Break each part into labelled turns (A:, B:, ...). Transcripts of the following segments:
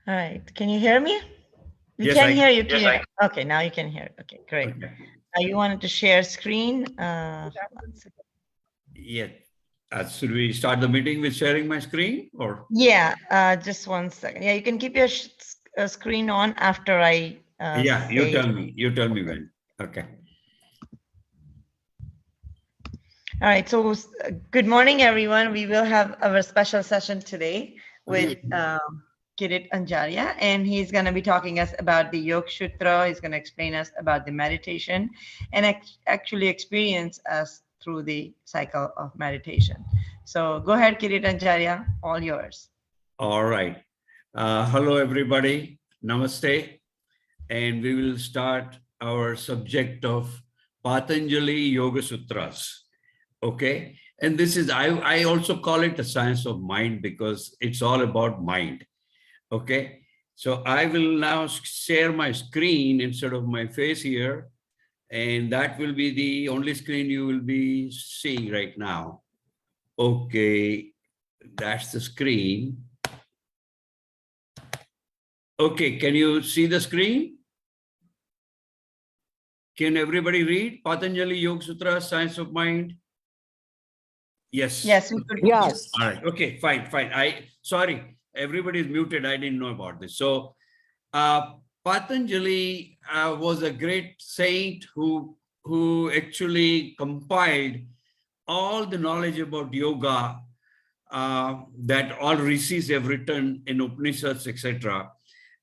A: All right. Can you hear me? We
B: Yes,
A: can
B: I.
A: hear you. Clear. Okay, now you can hear. Okay, great.
B: Okay.
A: You wanted to share screen?
B: Yeah. Should we start the meeting with sharing my screen or?
A: Yeah, just 1 second. Yeah, you can keep your screen on after I
B: Yeah, you
A: say.
B: tell me. You tell me when. Okay.
A: All right. So, good morning, everyone. We will have our special session today with Kirit Anjaria, and he's going to be talking us about the Yoga Shutra. He's going to explain us about the meditation and actually experience us through the cycle of meditation. So, go ahead, Kirit Anjaria, all yours.
B: All right. Hello, everybody. Namaste. And we will start our subject of Patangali Yoga Sutras. Okay. And this is, I also call it the science of mind because it's all about mind. Okay. So I will now share my screen instead of my face here. And that will be the only screen you will be seeing right now. Okay. That's the screen. Okay. Can you see the screen? Can everybody read Patanjali Yoga Sutra, Science of Mind? Yes.
A: Yes, we could.
C: Yes.
B: All right. Okay, fine. Sorry, everybody is muted. I didn't know about this. So Patanjali was a great saint who actually compiled all the knowledge about yoga that all rishis have written in Upanishads, etc.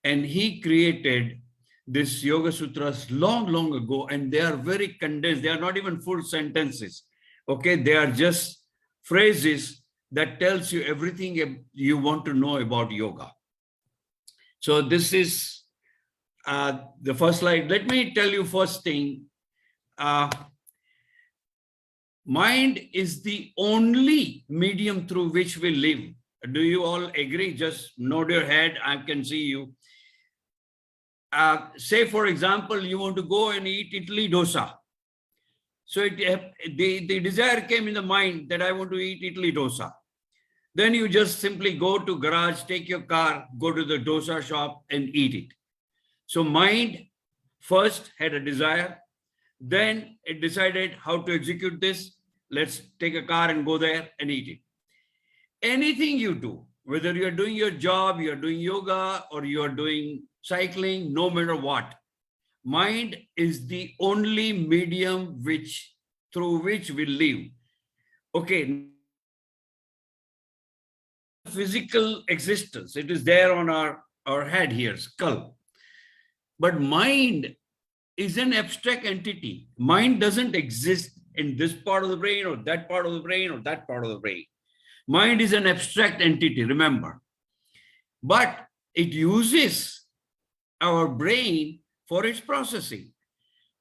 B: And he created this Yoga Sutras long ago, and they are very condensed. They are not even full sentences. Okay, they are just phrases that tells you everything you want to know about yoga. So this is the first slide. Let me tell you first thing. Mind is the only medium through which we live. Do you all agree? Just nod your head. I can see you. Say, for example, you want to go and eat idli dosa. So the desire came in the mind that I want to eat idli dosa. Then you just simply go to garage, take your car, go to the dosa shop and eat it. So mind first had a desire. Then it decided how to execute this. Let's take a car and go there and eat it. Anything you do, whether you're doing your job, you're doing yoga, or you're doing cycling, no matter what, mind is the only medium through which we live. Okay. Physical existence, it is there on our head here, skull. But mind is an abstract entity. Mind doesn't exist in this part of the brain or that part of the brain or that part of the brain. Mind is an abstract entity, remember. But it uses our brain for its processing.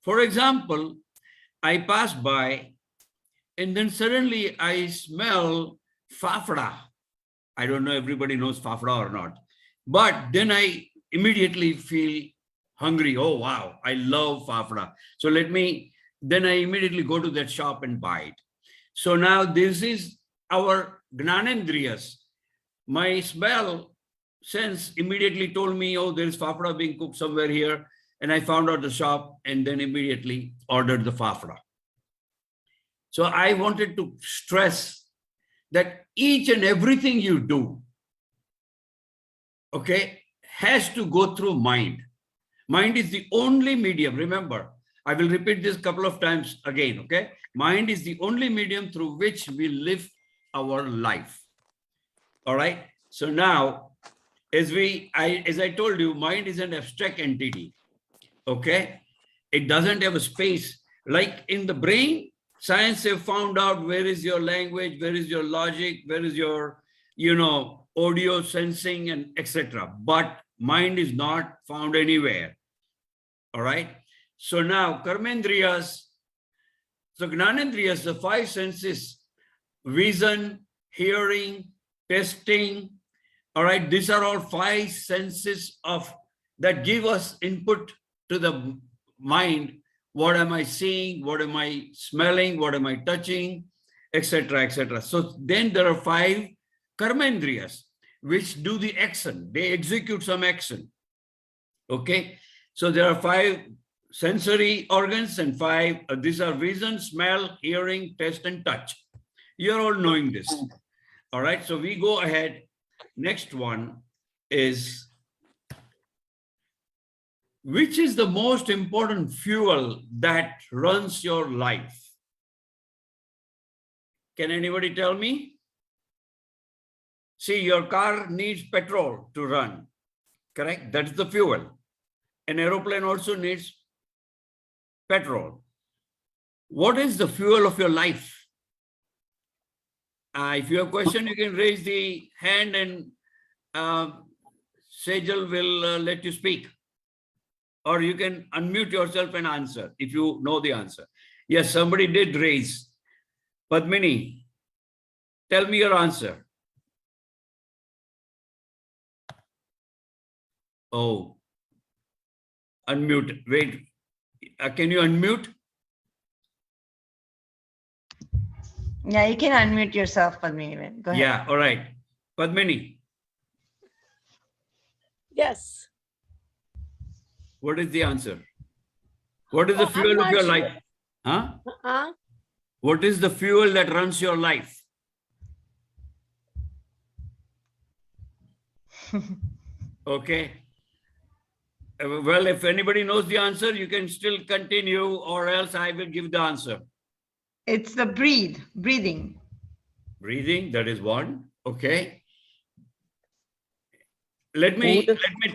B: For example, I pass by and then suddenly I smell fafda. I don't know if everybody knows fafda or not. But then I immediately feel hungry. Oh, wow, I love fafda. So then I immediately go to that shop and buy it. So now this is our gnanendriyas. My smell sense immediately told me, oh, there is fafda being cooked somewhere here. And I found out the shop and then immediately ordered the fafda. So I wanted to stress that each and everything you do, okay, has to go through mind. Mind is the only medium. Remember, I will repeat this a couple of times again, okay? Mind is the only medium through which we live our life. All right. So now, as I told you, mind is an abstract entity. Okay. It doesn't have a space. Like in the brain, science have found out where is your language, where is your logic, where is your, audio sensing and etc. But mind is not found anywhere. All right. So now karmendriyas, so gnanendriyas, the five senses, vision, hearing, tasting. All right. These are all five senses that give us input to the mind. What am I seeing? What am I smelling? What am I touching? Etc. etc. So then there are five karmendriyas. which do the action. They execute some action. Okay. So there are 5 sensory organs and 5, these are vision, smell, hearing, taste, and touch. You're all knowing this. All right. So we go ahead. Next one is, which is the most important fuel that runs your life? Can anybody tell me? See, your car needs petrol to run, correct? That's the fuel. An aeroplane also needs petrol. What is the fuel of your life? If you have a question, you can raise the hand and Sejal will let you speak. Or you can unmute yourself and answer if you know the answer. Yes, somebody did raise. Padmini, tell me your answer. Oh, unmute. Wait, can you unmute?
A: Yeah, you can unmute yourself, Padmini. Go ahead.
B: Yeah, all right. Padmini,
C: Yes.
B: what is the answer? What is the
C: I'm
B: fuel of
C: not
B: your
C: sure.
B: life? Huh?
C: Uh-uh.
B: What is the fuel that runs your life? Okay. Well, if anybody knows the answer, you can still continue, or else I will give the answer.
A: It's the breathing.
B: Breathing, that is one. Okay. Let me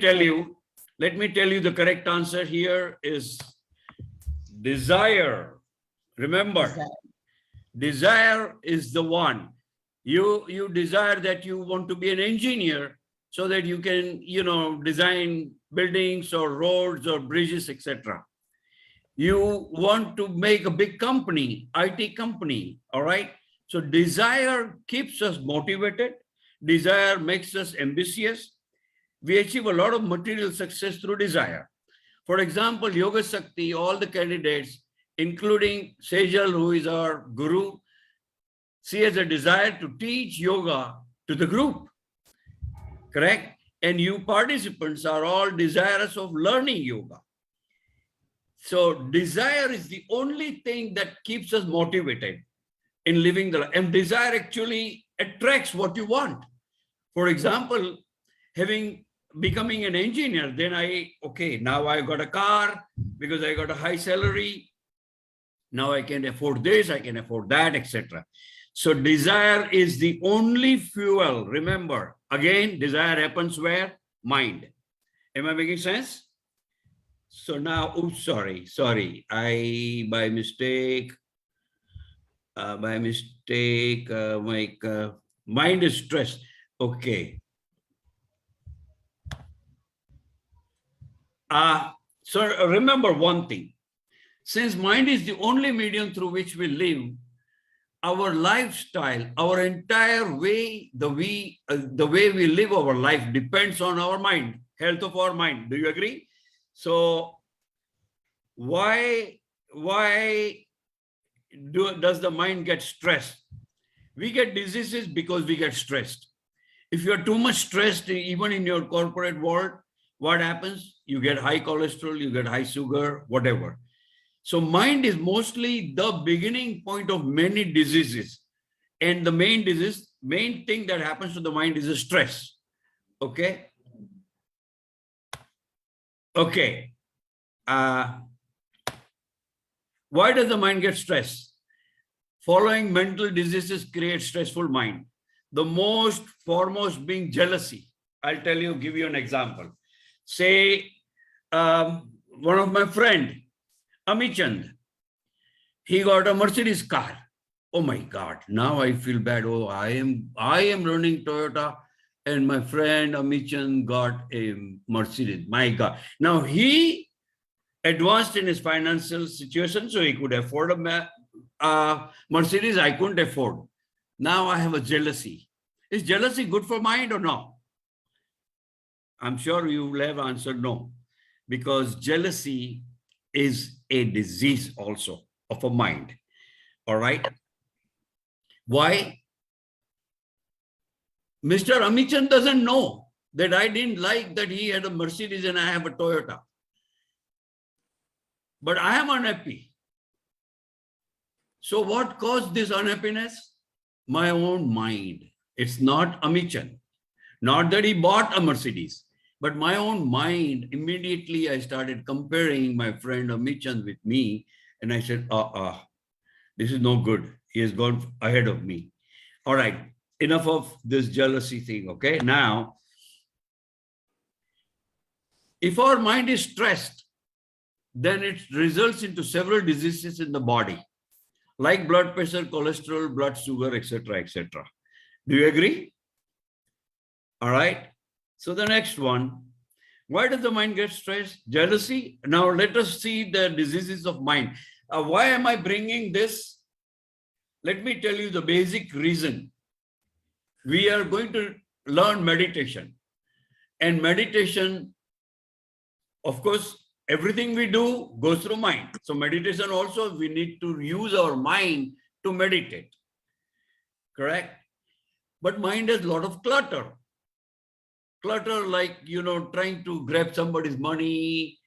B: tell you the correct answer here is desire. Remember, desire is the one. You desire that you want to be an engineer so that you can, design buildings or roads or bridges, etc. You want to make a big company, IT company, all right? So desire keeps us motivated. Desire makes us ambitious. We achieve a lot of material success through desire. For example, Yoga Shakti, all the candidates, including Sejal, who is our guru, she has a desire to teach yoga to the group, correct? And you participants are all desirous of learning yoga. So desire is the only thing that keeps us motivated in living the life. And desire actually attracts what you want. For example, becoming an engineer, then now I got a car because I got a high salary. Now I can afford this, I can afford that, etc. So desire is the only fuel. Remember, again, desire happens where? Mind. Am I making sense? So now, oops, sorry. By mistake, my mind is stressed. Okay. So remember one thing. Since mind is the only medium through which we live, our lifestyle, our entire way, the way we live our life depends on our mind, health of our mind. Do you agree? So why does the mind get stressed? We get diseases because we get stressed. If you're too much stressed, even in your corporate world, what happens? You get high cholesterol, you get high sugar, whatever. So mind is mostly the beginning point of many diseases. And the main thing that happens to the mind is a stress. Okay. Okay. Why does the mind get stressed? Following mental diseases create stressful mind. The most foremost being jealousy. I'll give you an example. Say, one of my friend, Amichand, he got a Mercedes car. Oh my God, now I feel bad. Oh, I am running Toyota and my friend Amichand got a Mercedes. My God. Now he advanced in his financial situation, so he could afford a Mercedes I couldn't afford. Now I have a jealousy. Is jealousy good for mind or no? I'm sure you will have answered no, because jealousy is a disease also of a mind. All right. Why? Mr. Amichan doesn't know that I didn't like that he had a Mercedes and I have a Toyota. But I am unhappy. So what caused this unhappiness? My own mind. It's not Amichan. Not that he bought a Mercedes, but my own mind. Immediately I started comparing my friend Amichan with me. And I said, this is no good. He has gone ahead of me. All right, enough of this jealousy thing, okay? Now, if our mind is stressed, then it results into several diseases in the body, like blood pressure, cholesterol, blood sugar, etc., etc. Do you agree? All right. So the next one, why does the mind get stressed? Jealousy. Now let us see the diseases of mind. Why am I bringing this? Let me tell you the basic reason. We are going to learn meditation. And meditation, of course, everything we do goes through mind. So meditation also, we need to use our mind to meditate. Correct? But mind has a lot of clutter. Clutter like, trying to grab somebody's money,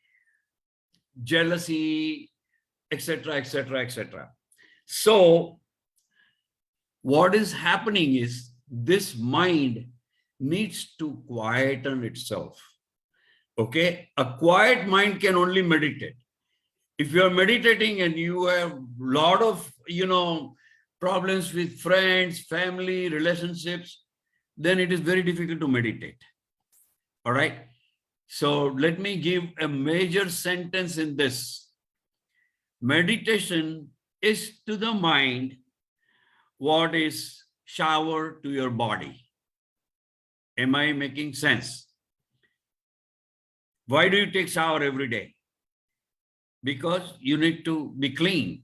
B: jealousy, etc., etc., etc. So what is happening is this mind needs to quieten itself. Okay, a quiet mind can only meditate. If you are meditating and you have a lot of, problems with friends, family, relationships, then it is very difficult to meditate. All right. So let me give a major sentence in this. Meditation is to the mind what is shower to your body. Am I making sense? Why do you take shower every day? Because you need to be clean,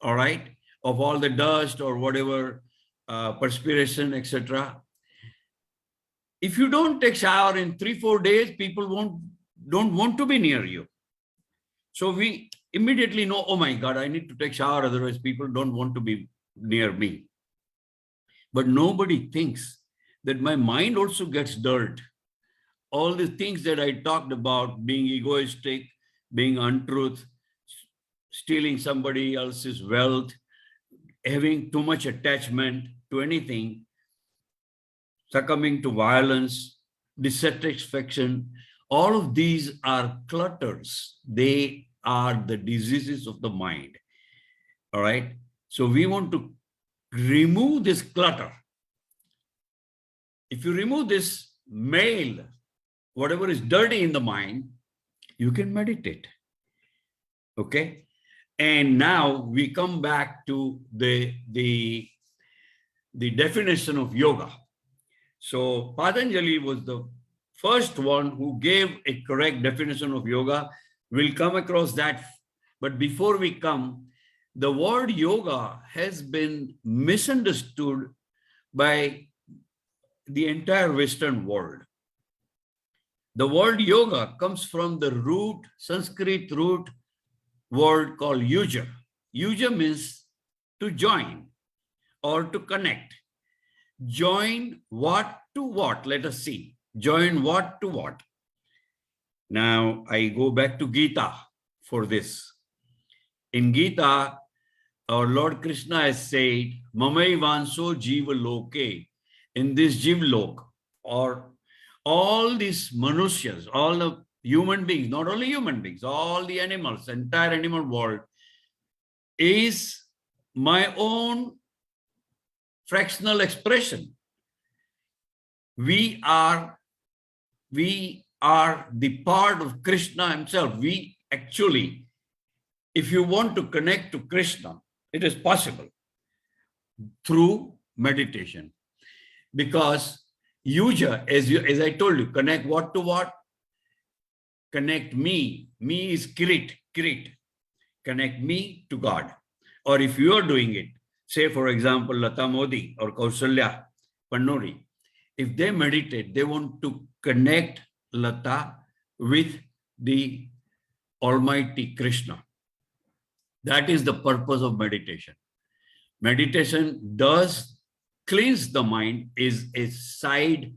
B: all right, of all the dust or whatever, perspiration, etc. If you don't take shower in 3-4 days, people don't want to be near you. So we immediately know, oh my God, I need to take shower, otherwise people don't want to be near me. But nobody thinks that my mind also gets dirt. All the things that I talked about, being egoistic, being untruth, stealing somebody else's wealth, having too much attachment to anything, succumbing to violence, dissatisfaction, all of these are clutters. They are the diseases of the mind. All right. So we want to remove this clutter. If you remove this male, whatever is dirty in the mind, you can meditate. Okay. And now we come back to the definition of yoga. So Patangali was the first one who gave a correct definition of yoga. We'll come across that. But before we come, the word yoga has been misunderstood by the entire Western world. The word yoga comes from the Sanskrit root word called yuja. Yuja means to join or to connect. Join what to what? Let us see. Join what to what? Now I go back to Gita for this. In Gita, our Lord Krishna has said, Mamai Vanso Jiva Loke, in this Jiv Lok, or all these Manusyas, all the human beings, not only human beings, all the animals, entire animal world is my own fractional expression. We are the part of Krishna himself. We actually, if you want to connect to Krishna, it is possible through meditation. Because yuja, as I told you, connect what to what? Connect me. Me is Kirit. Connect me to God. Or if you are doing it, say for example, Lata Modi or Kausalya Pannuri, if they meditate, they want to connect Lata with the Almighty Krishna. That is the purpose of meditation. Meditation does cleanse the mind is a side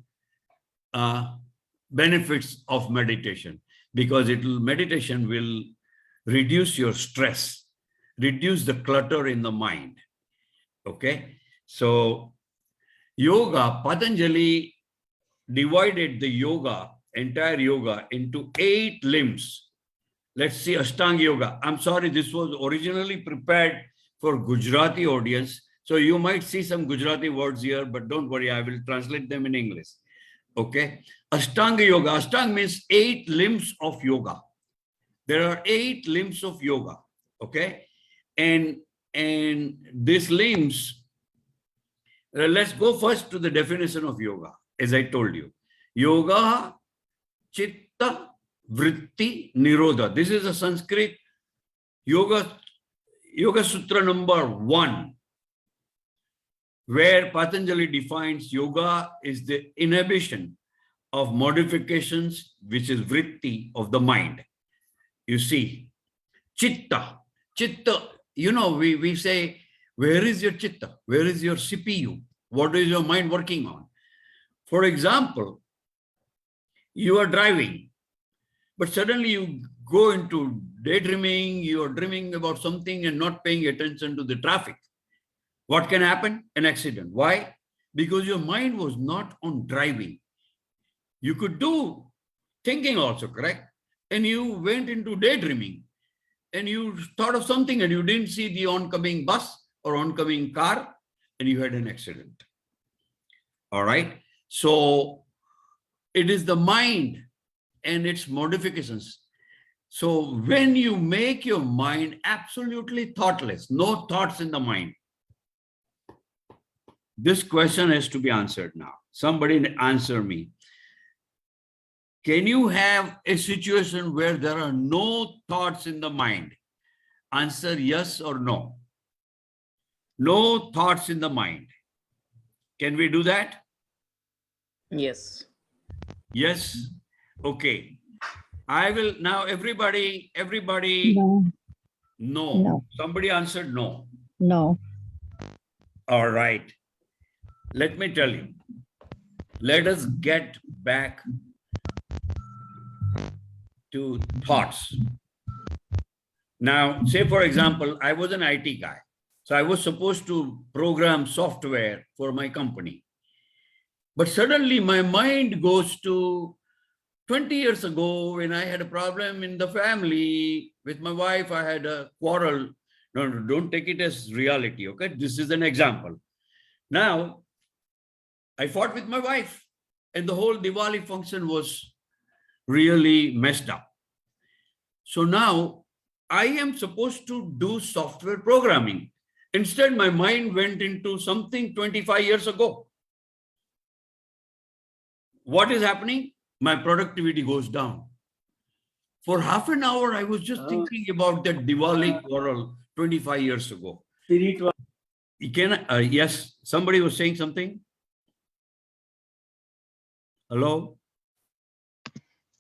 B: benefits of meditation, because meditation will reduce your stress, reduce the clutter in the mind. Okay, so yoga, Patanjali divided the entire yoga into 8 limbs. Let's see Ashtanga yoga. I'm sorry, this was originally prepared for Gujarati audience, so you might see some Gujarati words here, but don't worry, I will translate them in English. Okay, Ashtanga yoga. Ashtanga means 8 limbs of yoga. There are 8 limbs of yoga. Okay, and these limbs, let's go first to the definition of yoga. As I told you, yoga, chitta, vritti, nirodha. This is a Sanskrit yoga sutra number 1, where Patanjali defines yoga is the inhibition of modifications, which is vritti of the mind. You see, chitta, we say, where is your chitta? Where is your CPU? What is your mind working on? For example, you are driving, but suddenly you go into daydreaming, you are dreaming about something and not paying attention to the traffic. What can happen? An accident. Why? Because your mind was not on driving. You could do thinking also, correct? And you went into daydreaming and you thought of something and you didn't see the oncoming bus or oncoming car and you had an accident. All right. So it is the mind and its modifications. So when you make your mind absolutely thoughtless, no thoughts in the mind, this question has to be answered now. Somebody answer me. Can you have a situation where there are no thoughts in the mind? Answer yes or no. No thoughts in the mind. Can we do that?
C: Yes.
B: Yes. Okay. I will now, everybody,
D: No.
B: no.
D: No.
B: Somebody answered no.
D: No.
B: All right. Let me tell you. Let us get back to thoughts. Now, say for example, I was an IT guy. So I was supposed to program software for my company. But suddenly my mind goes to 20 years ago when I had a problem in the family with my wife. I had a quarrel. No, don't take it as reality. Okay. This is an example. Now, I fought with my wife and the whole Diwali function was really messed up. So now I am supposed to do software programming. Instead, my mind went into something 25 years ago. What is happening? My productivity goes down. For half an hour, I was just thinking about that Diwali quarrel 25 years ago. Yes, somebody was saying something. Hello?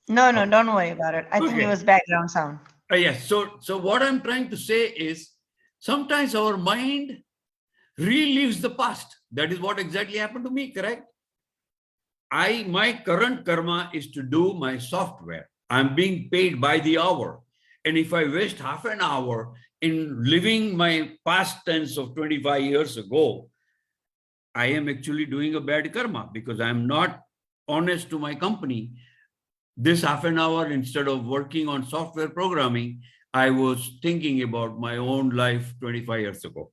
A: No, don't worry about it. I think
B: Okay.
A: it was background sound.
B: Yes. So what I'm trying to say is sometimes our mind relives the past. That is what exactly happened to me, correct? My current karma is to do my software. I'm being paid by the hour. And if I waste half an hour in living my past tense of 25 years ago, I am actually doing a bad karma because I'm not honest to my company. This half an hour, instead of working on software programming, I was thinking about my own life 25 years ago.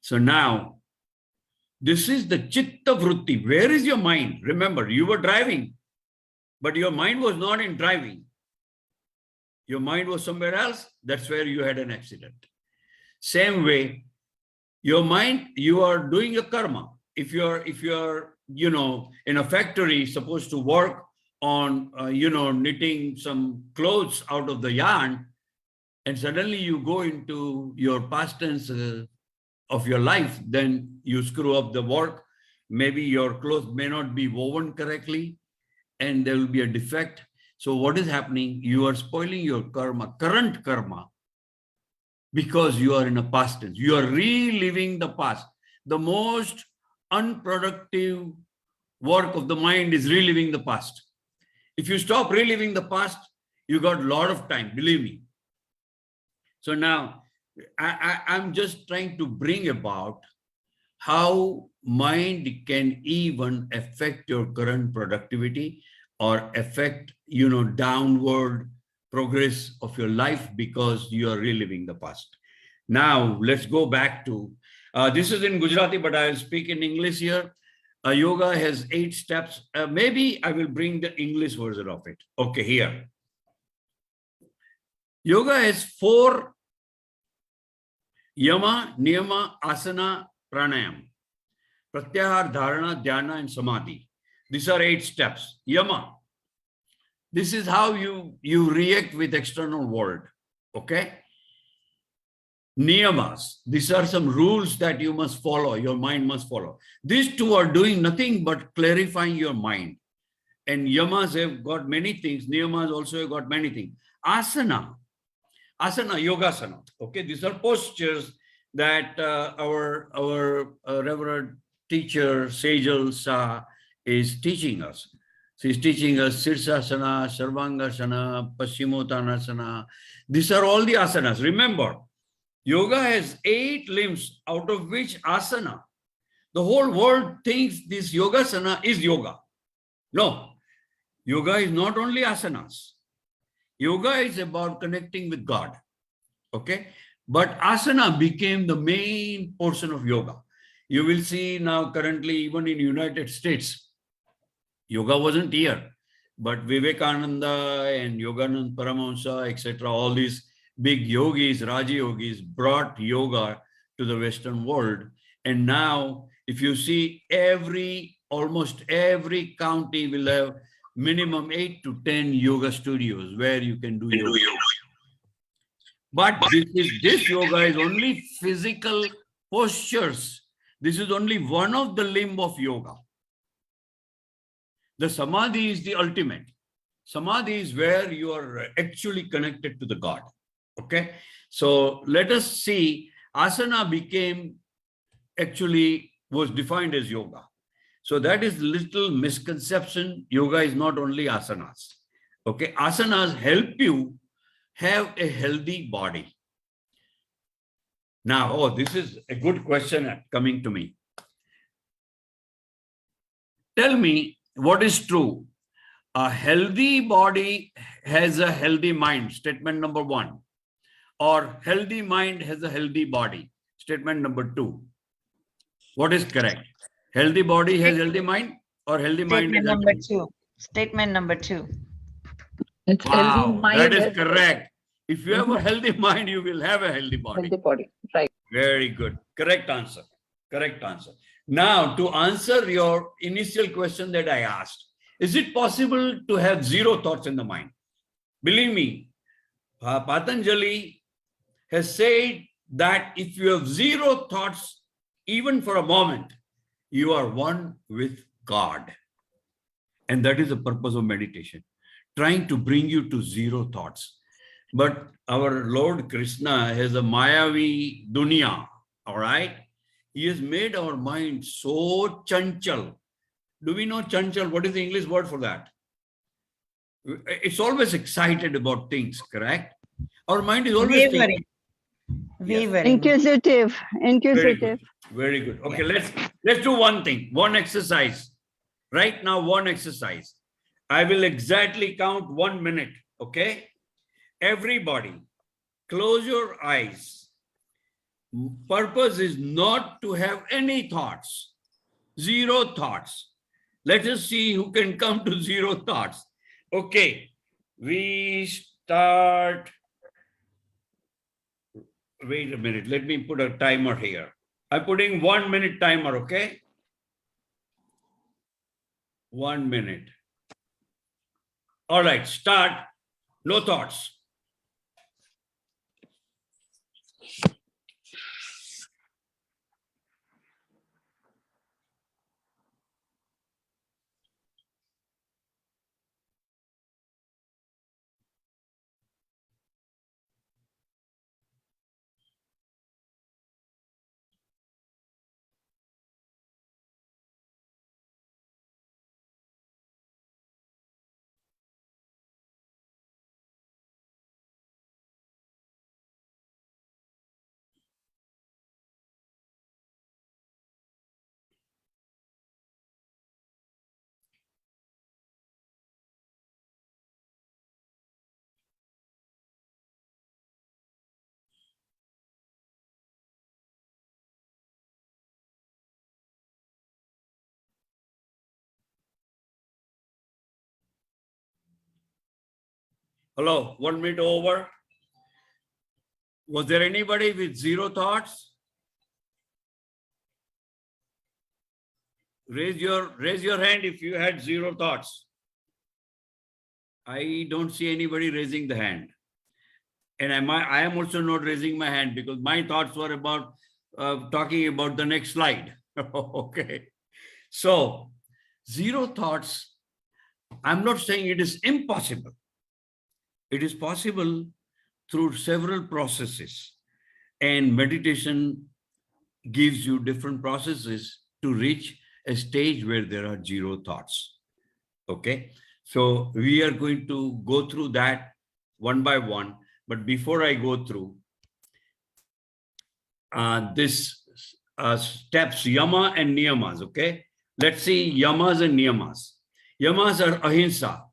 B: So now, this is the chitta vritti. Where is your mind? Remember, you were driving, but your mind was not in driving. Your mind was somewhere else. That's where you had an accident. Same way, your mind, you are doing a karma. If you're in a factory, supposed to work on, knitting some clothes out of the yarn, and suddenly you go into your past tense of your life, then you screw up the work. Maybe your clothes may not be woven correctly and there will be a defect. So what is happening? You are spoiling your karma, current karma, because you are in a past tense. You are reliving the past. the most unproductive work of the mind is reliving the past. If you stop reliving the past, you got a lot of time, believe me. So now I'm just trying to bring about how mind can even affect your current productivity or affect, downward progress of your life because you are reliving the past. Now, let's go back to, this is in Gujarati, but I'll speak in English here. Yoga has 8 steps. Maybe I will bring the English version of it. Okay, here. Yoga has 4 yama, niyama, asana, pranayam. Pratyahar, dharana, dhyana, and samadhi. These are 8 steps. Yama. This is how you react with external world. Okay. Niyamas. These are some rules that you must follow. Your mind must follow. These 2 are doing nothing but clarifying your mind. And yamas have got many things. Niyamas also have got many things. Asana. Asana, yogasana. Okay. These are postures that our Reverend teacher Sejal Shah is teaching us. She's teaching us Sirsasana, Sarvangasana, Paschimottanasana. These are all the asanas. Remember, yoga has 8 limbs, out of which asana. The whole world thinks this yogasana is yoga. No, yoga is not only asanas. Yoga is about connecting with God. Okay, but asana became the main portion of yoga. You will see now currently, even in United States, yoga wasn't here, but Vivekananda and Yoganand Paramahamsa, etc., all these big yogis, Raja yogis, brought yoga to the Western world. And now, if you see almost every county will have minimum 8 to 10 yoga studios where you can do yoga. But this yoga is only physical postures. This is only one of the limb of yoga. The samadhi is the ultimate. Samadhi is where you are actually connected to the God. Okay. So let us see, asana was defined as yoga. So that is little misconception. Yoga is not only asanas. Okay. Asanas help you have a healthy body. Now, this is a good question coming to me. Tell me what is true. A healthy body has a healthy mind, statement number 1. Or healthy mind has a healthy body, statement number 2. What is correct? Healthy body has healthy mind, or healthy mind has
A: Statement number 2. Statement number 2.
C: It's healthy mind.
B: That is correct. If you have a healthy mind, you will have a healthy body.
C: Healthy body, right.
B: Very good. Correct answer. Correct answer. Now, to answer your initial question that I asked, is it possible to have 0 thoughts in the mind? Believe me, Patangali has said that if you have 0 thoughts, even for a moment, you are one with God. And that is the purpose of meditation, trying to bring you to 0 thoughts. But our Lord Krishna has a Mayavi dunya, all right? He has made our mind so chanchal. Do we know chanchal? What is the English word for that? It's always excited about things, correct? Our mind is always thinking.
A: Wavering.
D: Inquisitive.
B: Very good. Very good. Okay, let's do one thing, one exercise. Right now, one exercise. I will exactly count 1 minute, okay? Everybody, close your eyes. Purpose is not to have any thoughts, 0 thoughts. Let us see who can come to 0 thoughts. Okay, we start. Wait a minute, let me put a timer here. I'm putting 1 minute timer, okay? 1 minute. All right, start. No thoughts. Hello, 1 minute over. Was there anybody with zero thoughts? Raise your hand if you had zero thoughts. I don't see anybody raising the hand. And I am also not raising my hand because my thoughts were about talking about the next slide. Okay. So zero thoughts, I'm not saying it is impossible. It is possible through several processes, and meditation gives you different processes to reach a stage where there are zero thoughts. Okay. So we are going to go through that one by one. But before I go through this steps, yama and niyamas, okay? Let's see yamas and niyamas. Yamas are ahimsa.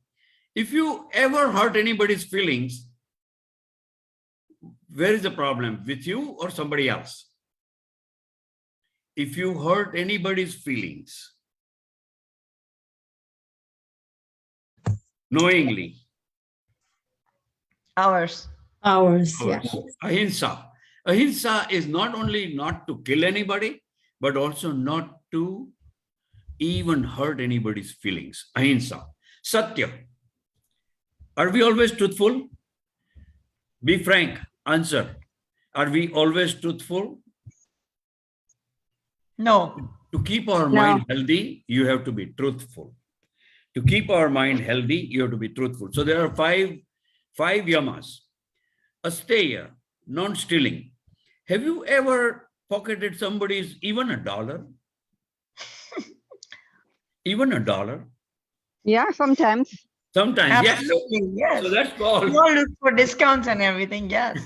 B: If you ever hurt anybody's feelings, where is the problem? With you or somebody else? If you hurt anybody's feelings, knowingly.
A: Ours.
C: Yeah.
B: Ahimsa. Ahimsa is not only not to kill anybody, but also not to even hurt anybody's feelings. Ahimsa. Satya. Are we always truthful? Be frank. Answer. Are we always truthful?
A: No.
B: To keep our mind healthy, you have to be truthful. To keep our mind healthy, you have to be truthful. So there are five yamas. Ashtayam, non-stealing. Have you ever pocketed somebody's even $1? Even $1?
C: Yeah, sometimes.
B: Sometimes, yes.
A: Absolutely, yes.
B: So that's called.
A: You all look for discounts and everything, yes.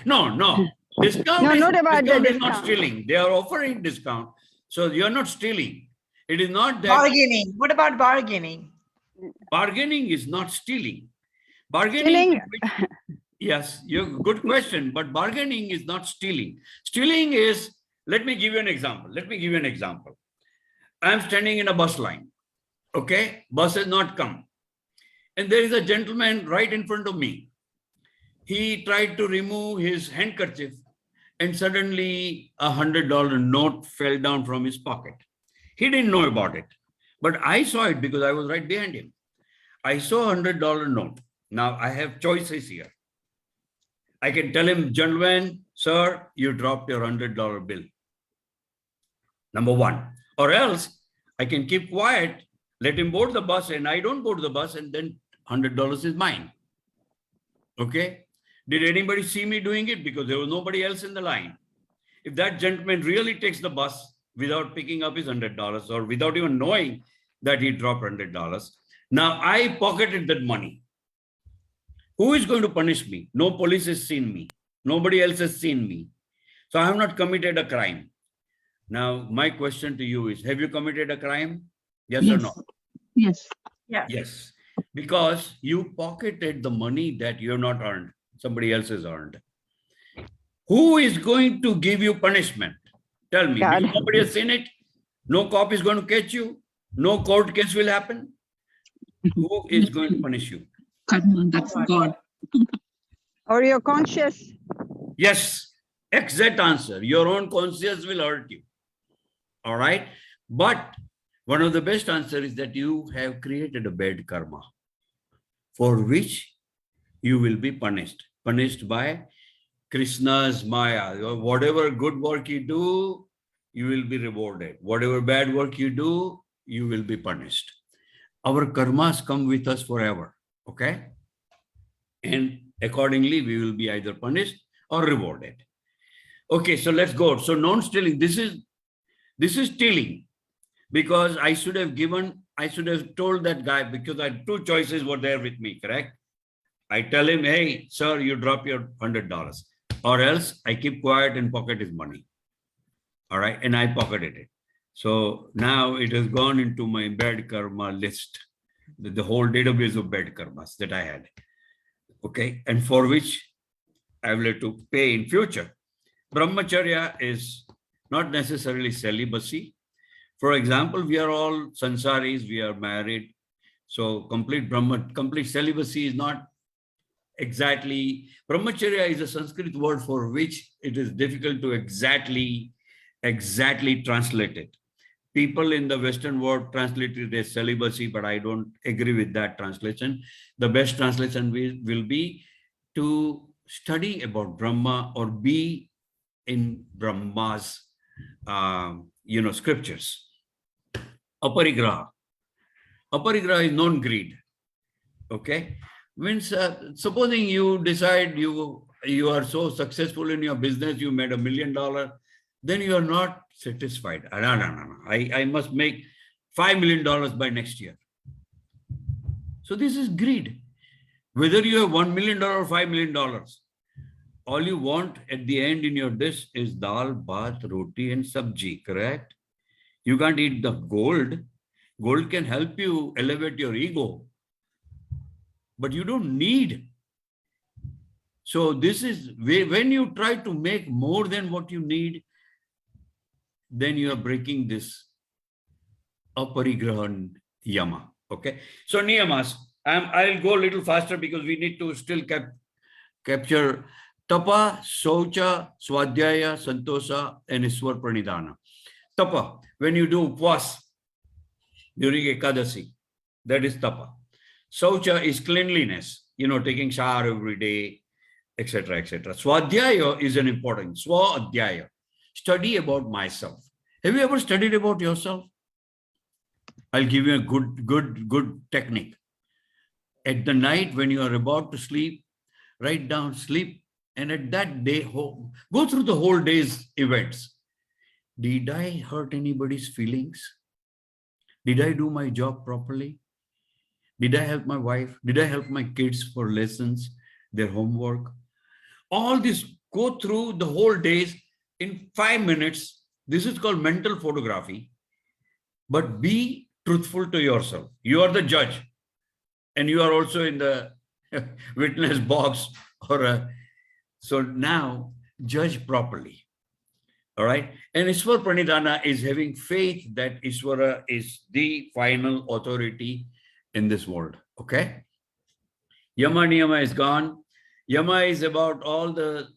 B: No. Discount,
C: No, not about the
B: discount is not
C: discount.
B: stealing. They are offering discount. So you're not stealing. It is not that.
A: Bargaining. What about bargaining?
B: Bargaining is not stealing.
C: Stealing.
B: Yes, good question. But bargaining is not stealing. Stealing is, let me give you an example. I'm standing in a bus line. Okay, bus has not come. And there is a gentleman right in front of me. He tried to remove his handkerchief and suddenly $100 note fell down from his pocket. He didn't know about it, but I saw it because I was right behind him. I saw $100 note. Now I have choices here. I can tell him, gentlemen, sir, you dropped your $100 bill. Number one. Or else I can keep quiet, let him board the bus, and I don't board the bus, and then $100 is mine. Okay. Did anybody see me doing it? Because there was nobody else in the line. If that gentleman really takes the bus without picking up his $100 or without even knowing that he dropped $100, now I pocketed that money. Who is going to punish me? No police has seen me. Nobody else has seen me. So I have not committed a crime. Now, my question to you is, have you committed a crime? Yes or no?
C: Yes.
B: Yes. Because you pocketed the money that you have not earned. Somebody else has earned. Who is going to give you punishment? Tell me.
C: God.
B: Because nobody has seen it. No cop is going to catch you. No court case will happen. Who is going to punish you?
C: That's God. Or your conscious.
B: Yes, exact answer. Your own conscience will hurt you. All right. But one of the best answers is that you have created a bad karma for which you will be punished. Punished by Krishna's Maya. Whatever good work you do, you will be rewarded. Whatever bad work you do, you will be punished. Our karmas come with us forever. Okay. And accordingly, we will be either punished or rewarded. Okay, so let's go. So non-stealing, this is stealing, because I should have told that guy, because I had two choices were there with me, correct? I tell him, hey, sir, you drop your $100, or else I keep quiet and pocket his money. All right, and I pocketed it. So now it has gone into my bad karma list, the whole database of bad karmas that I had. Okay, and for which I will have to pay in future. Brahmacharya is not necessarily celibacy. For example, we are all sansaris, we are married. So complete celibacy is not exactly. Brahmacharya is a Sanskrit word for which it is difficult to exactly translate it. People in the Western world translate it as celibacy, but I don't agree with that translation. The best translation will be to study about Brahma or be in Brahma's, scriptures. Aparigraha. Aparigraha is non-greed. Okay, means supposing you decide you are so successful in your business, you made $1 million, then you are not satisfied. No. I must make $5 million by next year. So this is greed. Whether you have $1 million or $5 million, all you want at the end in your dish is dal, bhat, roti, and sabji. Correct? You can't eat the gold. Gold can help you elevate your ego, but you don't need. So this is when you try to make more than what you need, then you are breaking this aparigrahan yama. Okay. So niyamas, I'll go a little faster because we need to still capture tapa, saucha, swadhyaya, santosa, and iswar pranidhana. Tapa, when you do upvas during Ekadasi, that is tapa. Saucha is cleanliness, taking shower every day, etc., etc. Swadhyaya is an important. Swadhyaya, study about myself. Have you ever studied about yourself? I'll give you a good technique. At the night when you are about to sleep, write down sleep, and at that day, go through the whole day's events. Did I hurt anybody's feelings? Did I do my job properly? Did I help my wife? Did I help my kids for lessons, their homework? All this, go through the whole days in 5 minutes. This is called mental photography. But be truthful to yourself. You are the judge. And you are also in the witness box. So now, judge properly. All right. And Iswar Pranidhana is having faith that Iswara is the final authority in this world. Okay. Yama Niyama is gone. Yama is about all the,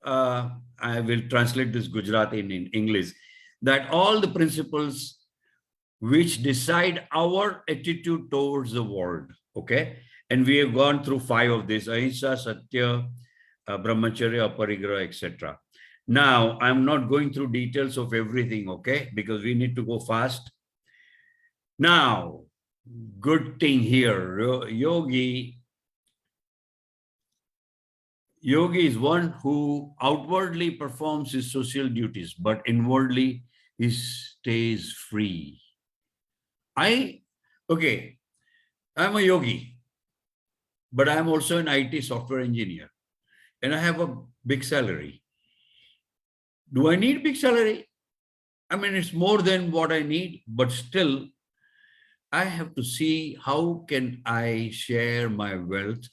B: I will translate this Gujarati in English, that all the principles which decide our attitude towards the world. Okay. And we have gone through 5 of these: Ahimsa, Satya, Brahmacharya, Aparigraha, etc. Now, I'm not going through details of everything, okay, because we need to go fast. Now, good thing here, Yogi is one who outwardly performs his social duties, but inwardly he stays free. I'm a yogi, but I'm also an IT software engineer, and I have a big salary. Do I need big salary? I mean, it's more than what I need, but still, I have to see how can I share my wealth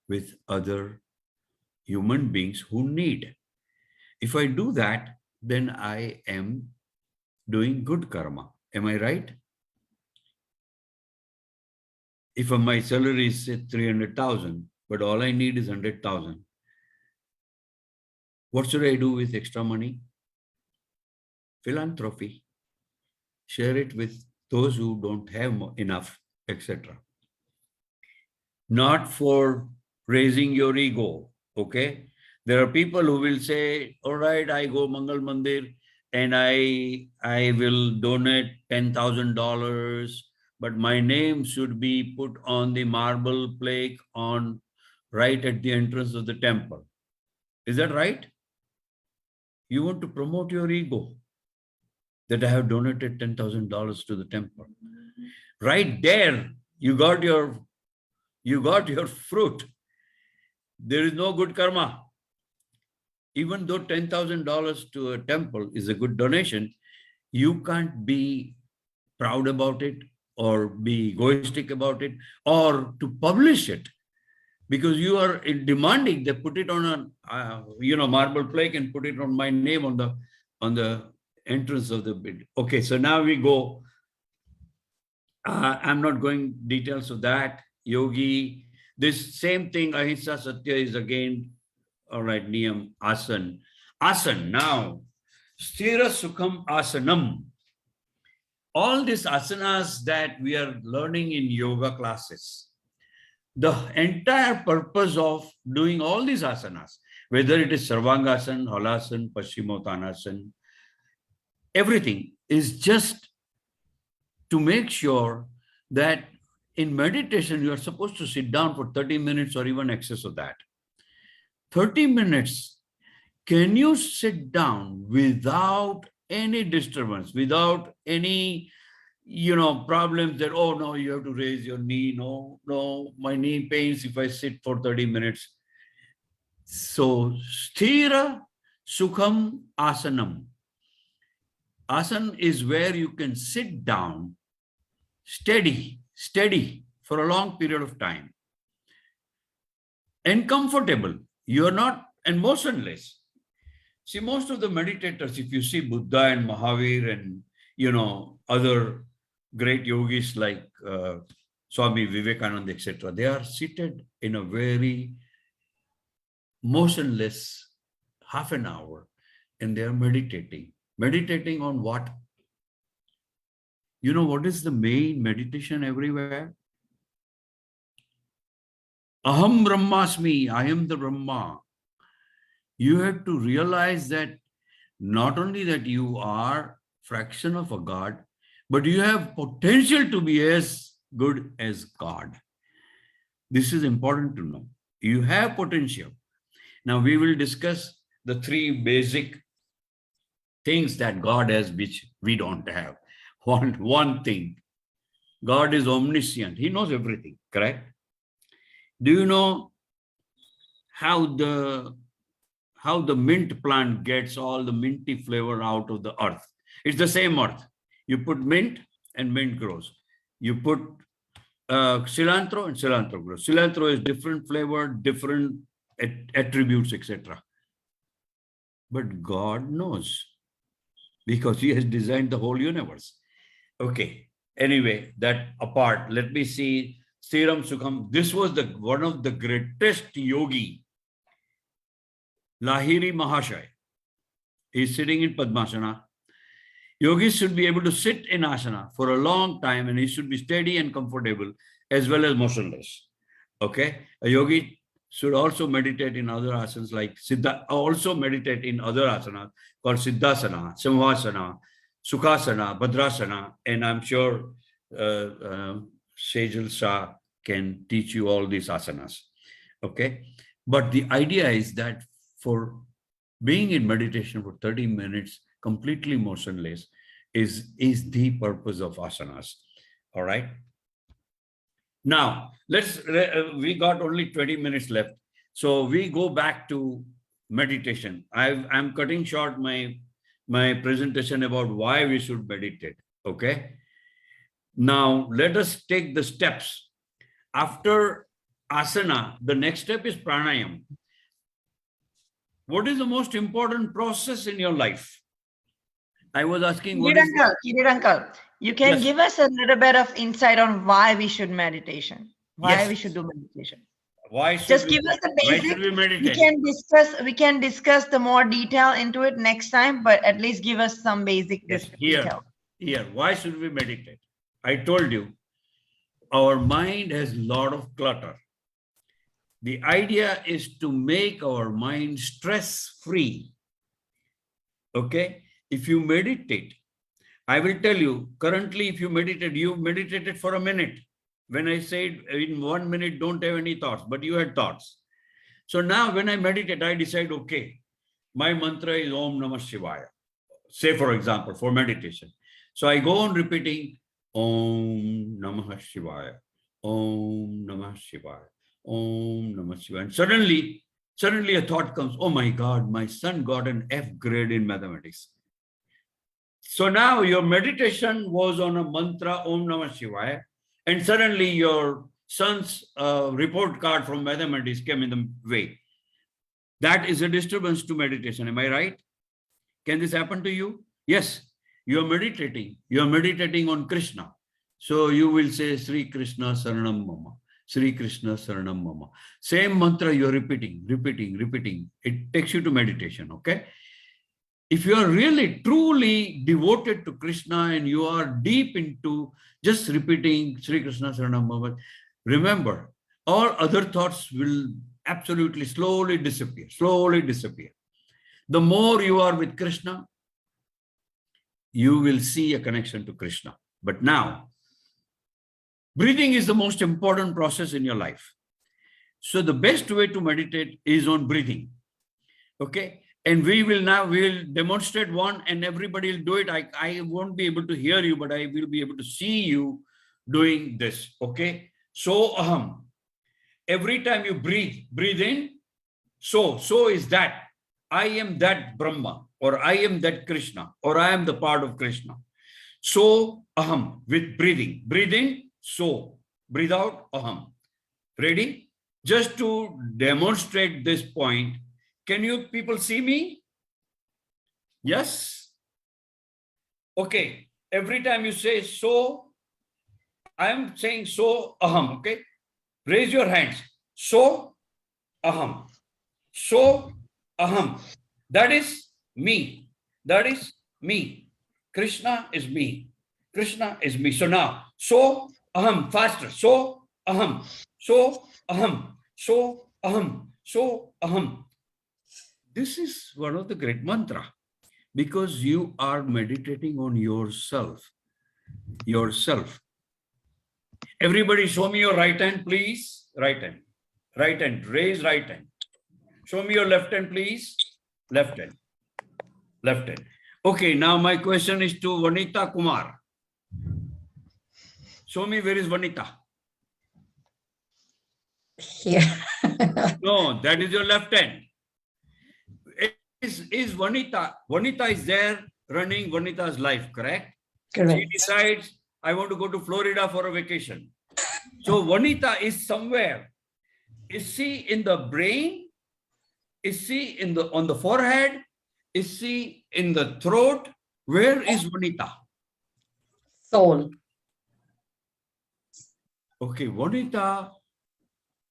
B: with other human beings who need. If I do that, then I am doing good karma. Am I right? If my salary is, say, 300,000, but all I need is 100,000, what should I do with extra money? Philanthropy. Share it with those who don't have enough, etc. Not for raising your ego, okay? There are people who will say, all right, I go Mangal Mandir and I will donate $10,000, but my name should be put on the marble plaque right at the entrance of the temple. Is that right? You want to promote your ego, that I have donated $10,000 to the temple. Right there, you got your fruit. There is no good karma. Even though $10,000 to a temple is a good donation, you can't be proud about it or be egoistic about it or to publish it, because you are demanding they put it on a marble plaque and put it on my name on the entrance of the bid. Okay, so now we go. I'm not going details of that. Yogi, This same thing, ahimsa satya, is again, all right, niyam, asan. Asan, now, sthira sukham asanam. All these asanas that we are learning in yoga classes, the entire purpose of doing all these asanas, whether it is Sarvangasana, Halasana, Paschimottanasana, everything is just to make sure that in meditation, you are supposed to sit down for 30 minutes or even excess of that. 30 minutes, can you sit down without any disturbance, without any, problems that, oh no, you have to raise your knee. No, my knee pains if I sit for 30 minutes. So, sthira sukham asanam. Asan is where you can sit down steady for a long period of time and comfortable. You are not, and motionless. See, most of the meditators, if you see Buddha and Mahavir and, other great yogis like Swami Vivekananda, etc., they are seated in a very motionless half an hour and they are meditating. Meditating on what? You know what is the main meditation everywhere? Aham Brahmasmi, I am the Brahma. You have to realize that not only that you are fraction of a God, but you have potential to be as good as God. This is important to know. You have potential. Now we will discuss the three basic things that God has, which we don't have. One thing, God is omniscient. He knows everything, correct? Do you know how the mint plant gets all the minty flavor out of the earth? It's the same earth. You put mint and mint grows. You put cilantro and cilantro grows. Cilantro is different flavor, different attributes, etc. But God knows because he has designed the whole universe. Okay. Anyway, that apart, let me see. Stiram Sukham. This was one of the greatest yogi, Lahiri Mahashaya. He's sitting in Padmasana. Yogis should be able to sit in asana for a long time and he should be steady and comfortable as well as motionless. Okay. A yogi should also meditate in other asanas like Siddha, also meditate in other asanas called Siddhasana, Samvasana, Sukhasana, Bhadrasana, and I'm sure Sejal Shah can teach you all these asanas. Okay. But the idea is that for being in meditation for 30 minutes, completely motionless, is the purpose of asanas. All right. Now, we got only 20 minutes left. So we go back to meditation. I'm cutting short my presentation about why we should meditate. Okay. Now, let us take the steps. After asana, the next step is pranayam. What is the most important process in your life? I was asking.
A: Kirit uncle, you can give us a little bit of insight on why we should meditation. Why we should do meditation.
B: Why should
A: just give us the basic?
B: Why should we meditate?
A: We can discuss the more detail into it next time, but at least give us some basic detail.
B: Here, why should we meditate? I told you, our mind has a lot of clutter. The idea is to make our mind stress-free. Okay? If you meditate, I will tell you, currently, if you meditate, you meditated for a minute. When I said in 1 minute, don't have any thoughts, but you had thoughts. So now when I meditate, I decide, okay, my mantra is Om Namah Shivaya. Say, for example, for meditation. So I go on repeating Om Namah Shivaya, Om Namah Shivaya, Om Namah Shivaya. And suddenly a thought comes, oh my God, my son got an F grade in mathematics. So now your meditation was on a mantra Om Namah Shivaya, and suddenly your son's report card from mathematics came in the way. That is a disturbance to meditation. Am I right? Can this happen to you? Yes. You are meditating. You are meditating on Krishna. So you will say Sri Krishna Saranam Mama. Sri Krishna Saranam Mama. Same mantra you're repeating. It takes you to meditation, okay? If you are really, truly devoted to Krishna and you are deep into just repeating Sri Krishna Saranam Mama, remember, all other thoughts will absolutely slowly disappear. The more you are with Krishna, you will see a connection to Krishna. But now, breathing is the most important process in your life. So the best way to meditate is on breathing. Okay? And we will demonstrate one and everybody will do it. I won't be able to hear you, but I will be able to see you doing this. Okay? So aham. Every time you breathe in, so is that. I am that Brahma, or I am that Krishna, or I am the part of Krishna. So aham, with breathing. Breathe in, so. Breathe out, aham. Ready? Just to demonstrate this point, can you people see me? Yes? Okay. Every time you say so, I am saying so, aham, okay? Raise your hands. So, aham. So, aham. That is me. That is me. Krishna is me. Krishna is me. So now, so, aham, faster. So, aham. So, aham. So, aham. So, aham. This is one of the great mantra because you are meditating on yourself. Everybody show me your right hand, please. Right hand. Right hand. Raise right hand. Show me your left hand, please. Left hand. Left hand. Okay, now my question is to Vanita Kumar. Show me where is Vanita.
D: Here.
B: No, that is your left hand. Is Vanita? Vanita is there running Vanita's life, correct?
D: Correct.
B: She decides, I want to go to Florida for a vacation. So Vanita is somewhere. Is she in the brain? Is she on the forehead? Is she in the throat? Where is Vanita?
D: Soul.
B: Okay, Vanita,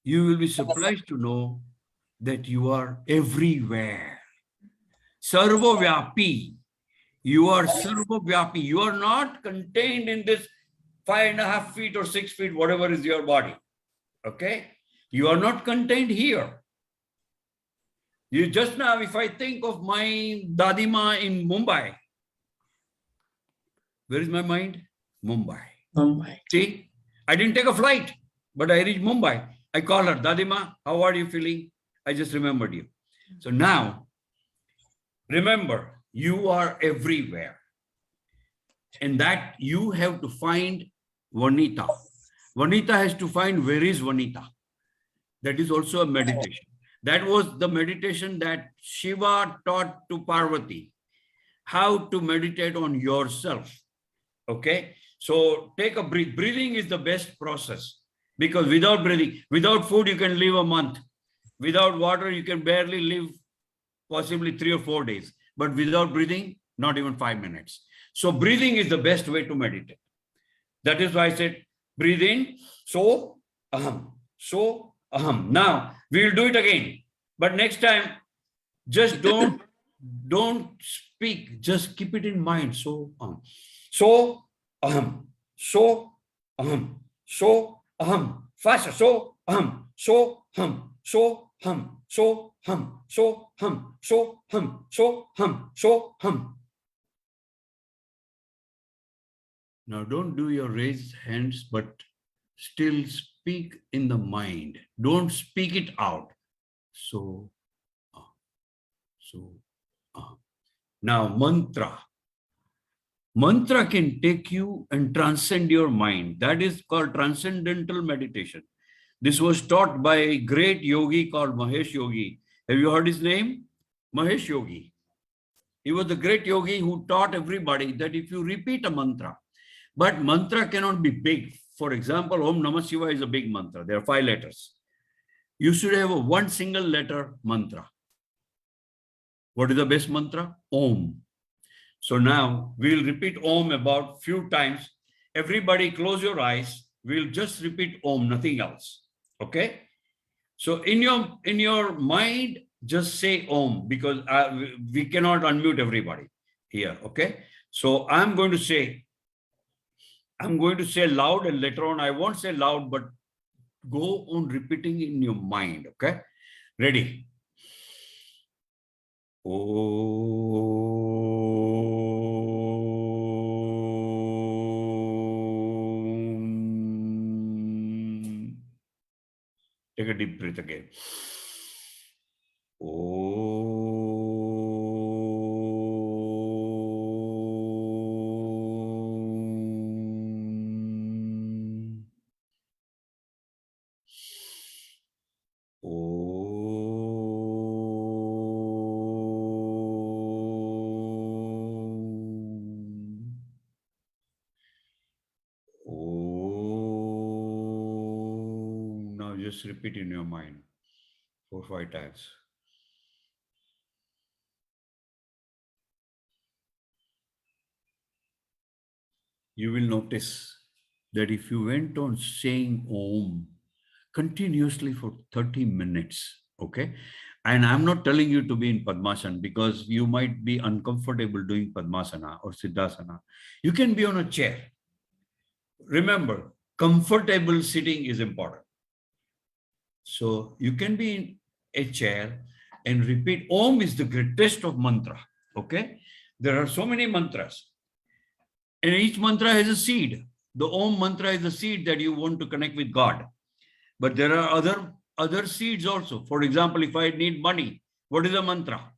B: you will be surprised to know that you are everywhere. Sarvavyapi. You are Sarvavyapi. You are not contained in this 5.5 feet or 6 feet, whatever is your body. Okay? You are not contained here. You just now, if I think of my Dadima in Mumbai, where is my mind? Mumbai. See, I didn't take a flight, but I reached Mumbai. I call her, Dadima, how are you feeling? I just remembered you. So now, remember, you are everywhere. And that you have to find Vanita. Vanita has to find where is Vanita. That is also a meditation. That was the meditation that Shiva taught to Parvati. How to meditate on yourself. Okay? So take a breath. Breathing is the best process. Because without breathing, without food, you can live a month. Without water, you can barely live possibly 3 or 4 days. But without breathing, not even 5 minutes. So breathing is the best way to meditate. That is why I said, breathe in, so, aham, so, aham. Now, we will do it again. But next time, just don't speak. Just keep it in mind. So, aham. So, aham. So, aham. So, aham. Faster. So, aham. So, hum. So, hum. So, hum. So, hum. So, hum. So, hum. So, hum. Now, don't do your raised hands, but still speak in the mind. Don't speak it out. So, now mantra. Mantra can take you and transcend your mind. That is called transcendental meditation. This was taught by a great yogi called Mahesh Yogi. Have you heard his name? Mahesh Yogi. He was the great yogi who taught everybody that if you repeat a mantra, but mantra cannot be big. For example, Om Namah Shivaya is a big mantra. There are 5 letters. You should have a 1 single letter mantra. What is the best mantra? Om. So now we'll repeat Om about few times. Everybody close your eyes. We'll just repeat Om, nothing else. Okay. So in your mind, just say Om, because we cannot unmute everybody here. Okay. So I'm going to say loud, and later on I won't say loud, but go on repeating in your mind. Okay. Ready? Om. Take a deep breath again. Om. Om. Om. Now just repeat in your mind 4 or 5 times. You will notice that if you went on saying Om continuously for 30 minutes, okay? And I'm not telling you to be in Padmasana because you might be uncomfortable doing Padmasana or Siddhasana. You can be on a chair. Remember, comfortable sitting is important. So you can be in a chair and repeat. Om is the greatest of mantra, okay? There are so many mantras. And each mantra has a seed. The Om mantra is the seed that you want to connect with God. But there are other seeds also. For example, if I need money, what is the mantra?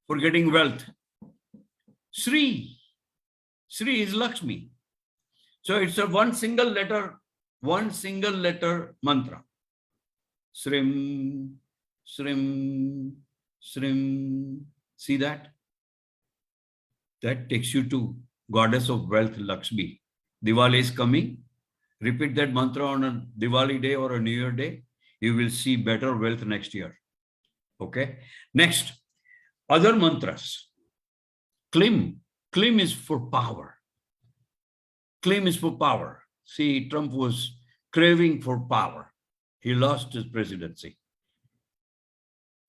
B: For getting wealth. Sri. Sri is Lakshmi. So it's a one single letter mantra. Srim, Srim, Srim. See that? That takes you to goddess of wealth, Lakshmi. Diwali is coming. Repeat that mantra on a Diwali day or a New Year day. You will see better wealth next year. Okay. Next, other mantras. Klim. Klim is for power. Klim is for power. See, Trump was craving for power. He lost his presidency.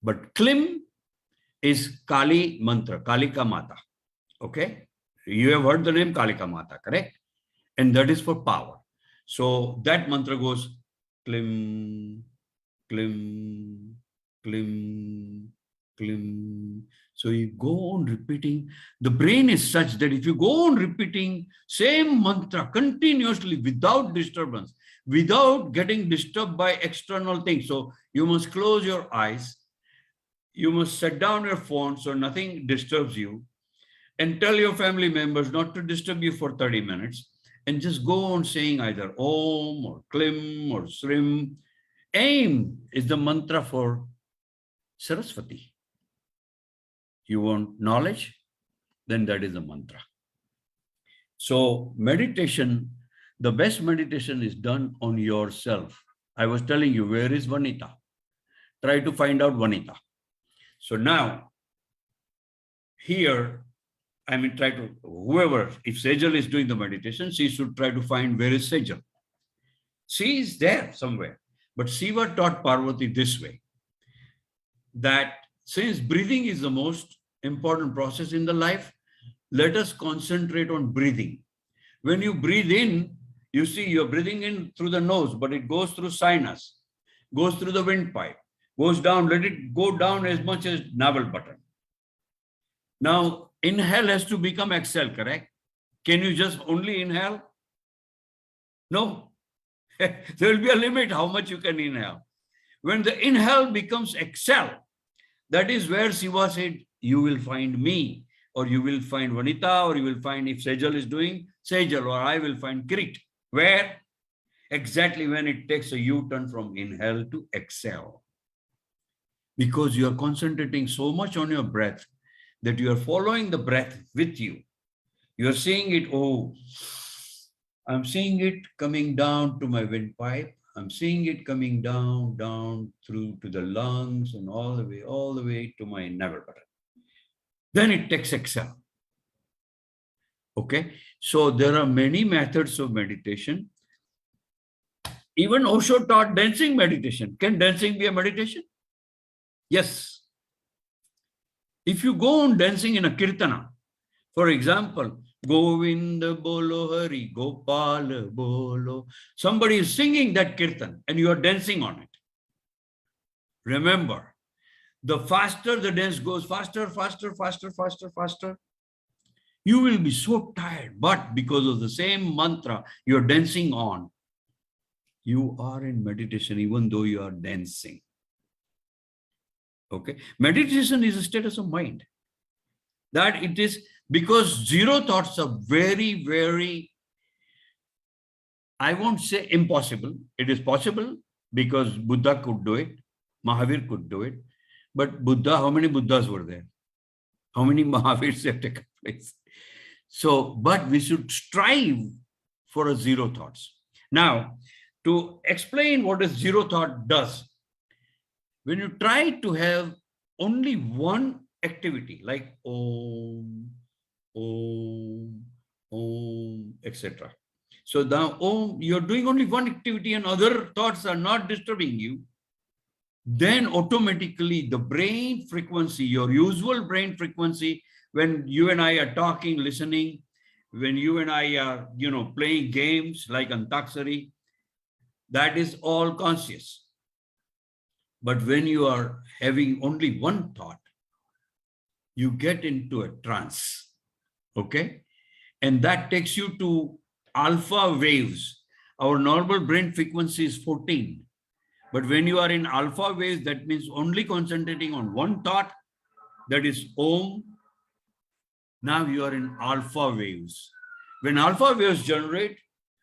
B: But Klim is Kali mantra, Kalika Mata. Okay. You have heard the name Kalika Mata, correct? And that is for power. So that mantra goes Klim, Klim, Klim, Klim. So you go on repeating. The brain is such that if you go on repeating same mantra continuously without disturbance, without getting disturbed by external things. So you must close your eyes. You must set down your phone so nothing disturbs you. And tell your family members not to disturb you for 30 minutes. And just go on saying either Om or Klim or Srim. Aim is the mantra for Saraswati. You want knowledge? Then that is the mantra. So meditation, the best meditation is done on yourself. I was telling you, where is Vanita? Try to find out Vanita. So now, here, try to, whoever, if Sejal is doing the meditation, she should try to find where is Sejal. She is there somewhere. But Shiva taught Parvati this way, that since breathing is the most important process in the life, let us concentrate on breathing. When you breathe in, you see you're breathing in through the nose, but it goes through sinus, goes through the windpipe, goes down, let it go down as much as navel button. Now, inhale has to become exhale, correct? Can you just only inhale? No. There will be a limit how much you can inhale. When the inhale becomes exhale, that is where Shiva said, you will find me, or you will find Vanita, or you will find, if Sejal is doing, Sejal, or I will find Kirit. Where? Exactly when it takes a U-turn from inhale to exhale. Because you are concentrating so much on your breath that you are following the breath with you. You are seeing it, oh, I'm seeing it coming down to my windpipe. I'm seeing it coming down through to the lungs and all the way to my navel button. Then it takes exhale. Okay. So there are many methods of meditation. Even Osho taught dancing meditation. Can dancing be a meditation? Yes. If you go on dancing in a kirtana, for example, Govinda Bolo Hari Gopal Bolo, somebody is singing that kirtan and you are dancing on it. Remember, the faster the dance goes, faster, faster, faster, faster, faster, you will be so tired. But because of the same mantra you're dancing on, you are in meditation even though you are dancing. Okay. Meditation is a status of mind. That it is because zero thoughts are very, very, I won't say impossible. It is possible because Buddha could do it. Mahavir could do it. But Buddha, how many Buddhas were there? How many Mahavirs have taken place? So, but we should strive for a zero thoughts. Now, to explain what a zero thought does, when you try to have only one activity like Om, Om, Om, etc. So now Om, you're doing only one activity and other thoughts are not disturbing you, then automatically the brain frequency, your usual brain frequency, when you and I are talking, listening, when you and I are, playing games like Antaksari, that is all conscious. But when you are having only one thought, you get into a trance, okay? And that takes you to alpha waves. Our normal brain frequency is 14. But when you are in alpha waves, that means only concentrating on one thought, that is Om. Now you are in alpha waves. When alpha waves generate,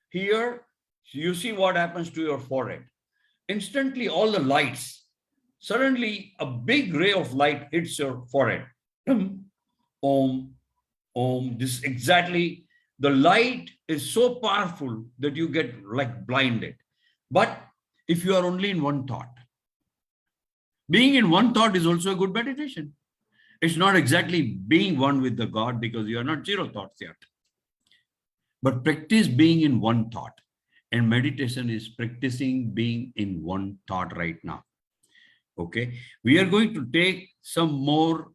B: here, you see what happens to your forehead. Instantly, all the lights, suddenly a big ray of light hits your forehead. Om, Om, this exactly, the light is so powerful that you get like blinded. But if you are only in one thought, being in one thought is also a good meditation. It's not exactly being one with the God because you are not zero thoughts yet. But practice being in one thought. And meditation is practicing being in one thought right now. Okay. We are going to take some more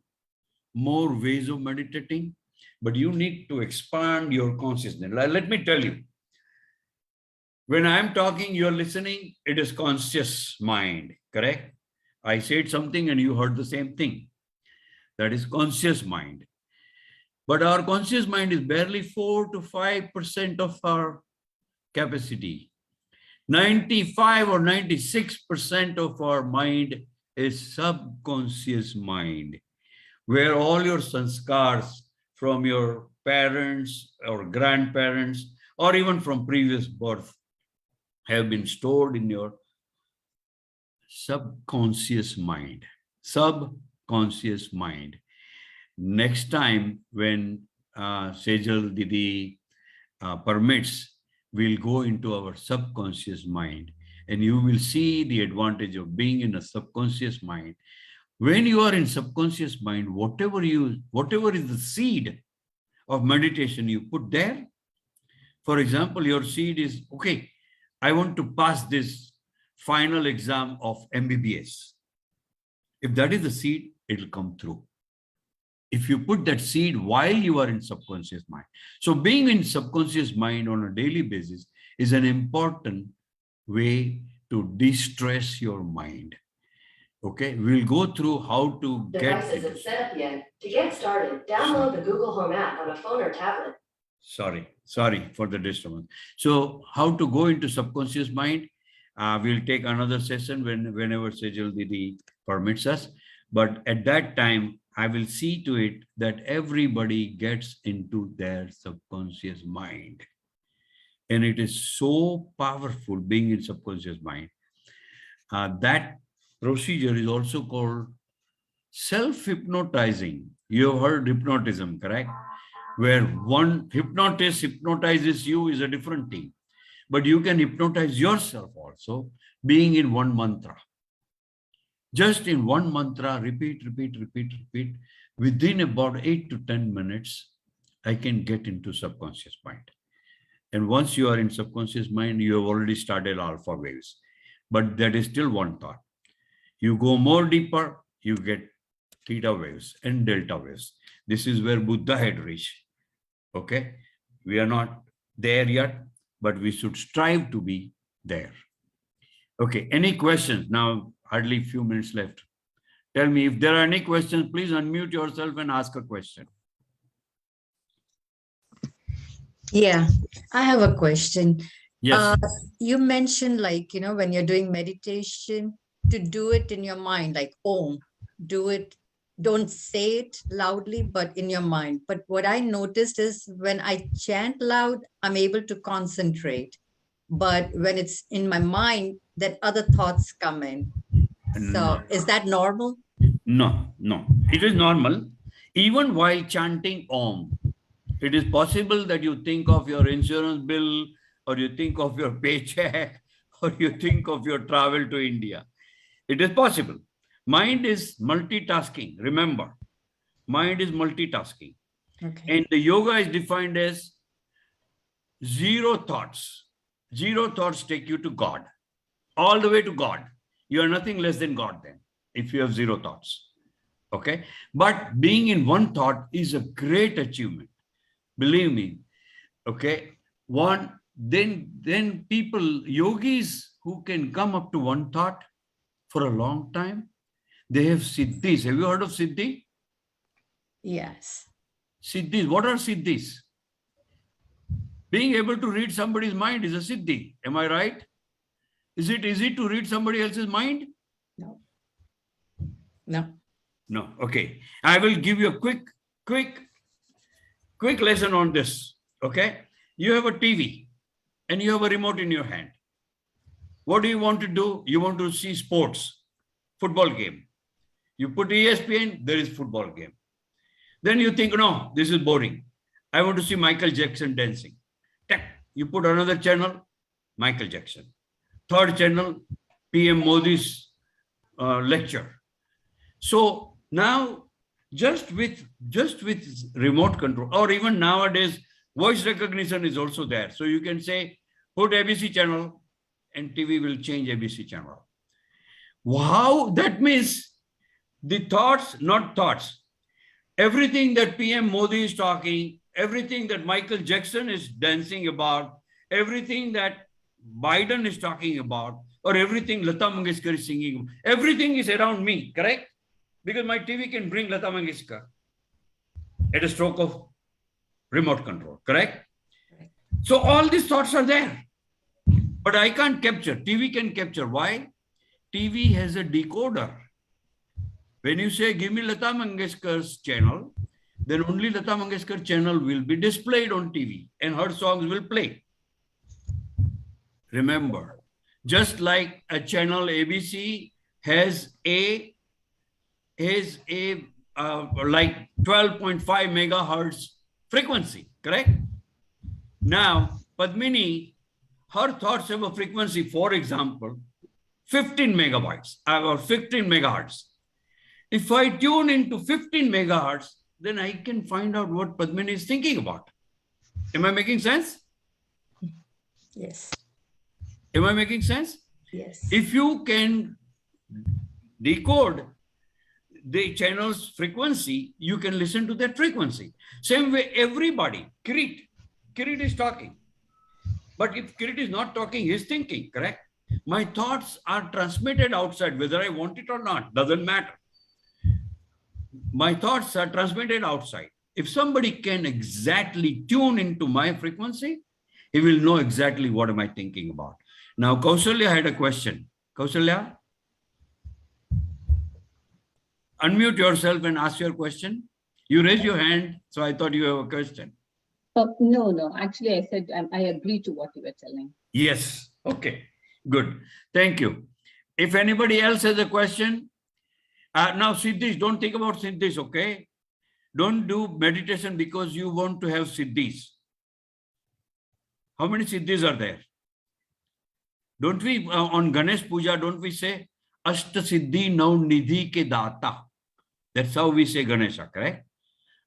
B: ways of meditating, but you need to expand your consciousness. Let me tell you, when I'm talking, you're listening, it is conscious mind, correct? I said something and you heard the same thing. That is conscious mind. But our conscious mind is barely 4 to 5% of our capacity. 95 or 96% of our mind is subconscious mind, where all your sanskars from your parents or grandparents or even from previous birth have been stored in your subconscious mind. Subconscious mind. Next time when Sejal Didi permits, we'll go into our subconscious mind and you will see the advantage of being in a subconscious mind. When you are in subconscious mind, whatever is the seed of meditation you put there. For example, your seed is, okay, I want to pass this final exam of MBBS. If that is the seed, it will come through. If you put that seed while you are in subconscious mind. So being in subconscious mind on a daily basis is an important way to de-stress your mind. Okay, we'll go through how to
E: Device isn't set up yet. To get started, download the Google Home app on a phone or tablet.
B: Sorry for the disturbance. So how to go into subconscious mind? We'll take another session whenever Sejal Didi permits us. But at that time, I will see to it that everybody gets into their subconscious mind. And it is so powerful being in subconscious mind. That procedure is also called self-hypnotizing. You have heard hypnotism, correct? Where one hypnotist hypnotizes you is a different thing. But you can hypnotize yourself also, being in one mantra. Just in one mantra, repeat. Within about 8 to 10 minutes, I can get into subconscious mind. And once you are in subconscious mind, you have already started alpha waves. But that is still one thought. You go more deeper, you get theta waves and delta waves. This is where Buddha had reached. Okay? We are not there yet, but we should strive to be there. Okay, any questions? Now, hardly a few minutes left. Tell me if there are any questions, please unmute yourself and ask a question.
D: Yeah, I have a question.
B: Yes.
D: You mentioned, like, when you're doing meditation, to do it in your mind, like Om, do it, don't say it loudly, but in your mind. But what I noticed is when I chant loud, I'm able to concentrate. But when it's in my mind, that other thoughts come in. So is that normal?
B: No, no, it is normal. Even while chanting Om, it is possible that you think of your insurance bill, or you think of your paycheck, or you think of your travel to India. It is possible. Mind is multitasking. Remember, mind is multitasking.
D: Okay.
B: And the yoga is defined as zero thoughts. Zero thoughts take you to God, all the way to God. You are nothing less than God then, if you have zero thoughts. Okay. But being in one thought is a great achievement. Believe me. Okay. Then people, yogis who can come up to one thought for a long time, they have siddhis. Have you heard of siddhi?
D: Yes.
B: Siddhis. What are siddhis? Being able to read somebody's mind is a siddhi. Am I right? Is it easy to read somebody else's mind?
D: No. No.
B: No. Okay. I will give you a quick lesson on this. Okay. You have a TV and you have a remote in your hand. What do you want to do? You want to see sports, football game. You put ESPN, there is football game. Then you think, no, this is boring. I want to see Michael Jackson dancing. You put another channel, Michael Jackson. Third channel, PM Modi's lecture. So now, just with remote control, or even nowadays, voice recognition is also there. So you can say, put ABC channel, and TV will change ABC channel. Wow, that means the thoughts, not thoughts. Everything that PM Modi is talking, everything that Michael Jackson is dancing about, everything that Biden is talking about, or everything Lata Mangeshkar is singing, everything is around me, correct? Because my TV can bring Lata Mangeshkar at a stroke of remote control, correct? So all these thoughts are there, but I can't capture. TV can capture. Why? TV has a decoder. When you say, give me Lata Mangeshkar's channel, then only Lata Mangeshkar channel will be displayed on TV and her songs will play. Remember, just like a channel ABC has like 12.5 megahertz frequency, correct? Now, Padmini, her thoughts have a frequency, for example, 15 megabytes or 15 megahertz. If I tune into 15 megahertz, then I can find out what Padmini is thinking about. Am I making sense?
D: Yes.
B: Am I making sense?
D: Yes.
B: If you can decode the channel's frequency, you can listen to that frequency. Same way, everybody, Kirit is talking. But if Kirit is not talking, he's thinking, correct? My thoughts are transmitted outside, whether I want it or not, doesn't matter. My thoughts are transmitted outside. If somebody can exactly tune into my frequency, he will know exactly what am I thinking about. Now, Kausalya had a question. Kausalya? Unmute yourself and ask your question. You raised your hand, so I thought you have a question.
F: No. Actually, I said I agree to what you were telling.
B: Yes. Okay. Good. Thank you. If anybody else has a question, now Siddhis, don't think about Siddhis, okay? Don't do meditation because you want to have Siddhis. How many Siddhis are there? Don't we, on Ganesh Puja, don't we say, Ashta Siddhi Nau Nidhi Ke Data? That's how we say Ganesha, correct?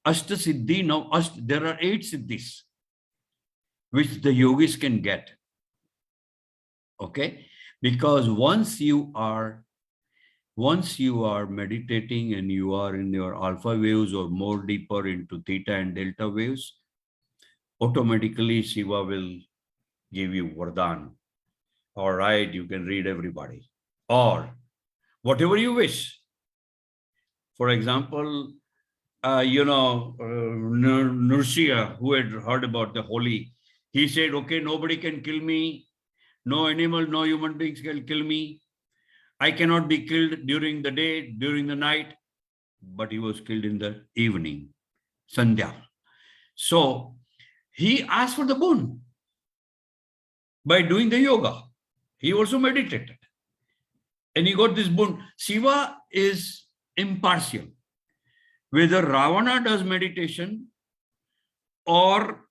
B: Ashta Siddhi Nau, there are 8 Siddhis. which the yogis can get. Okay? Because once you are meditating and you are in your alpha waves or more deeper into theta and delta waves, automatically Shiva will give you Vardhan. All right, you can read everybody. Or whatever you wish. For example, Nursia, who had heard about the holy, he said, okay, nobody can kill me. No animal, no human beings can kill me. I cannot be killed during the day, during the night, but he was killed in the evening, Sandhya. So he asked for the boon by doing the yoga. He also meditated and he got this boon. Shiva is impartial. Whether Ravana does meditation or,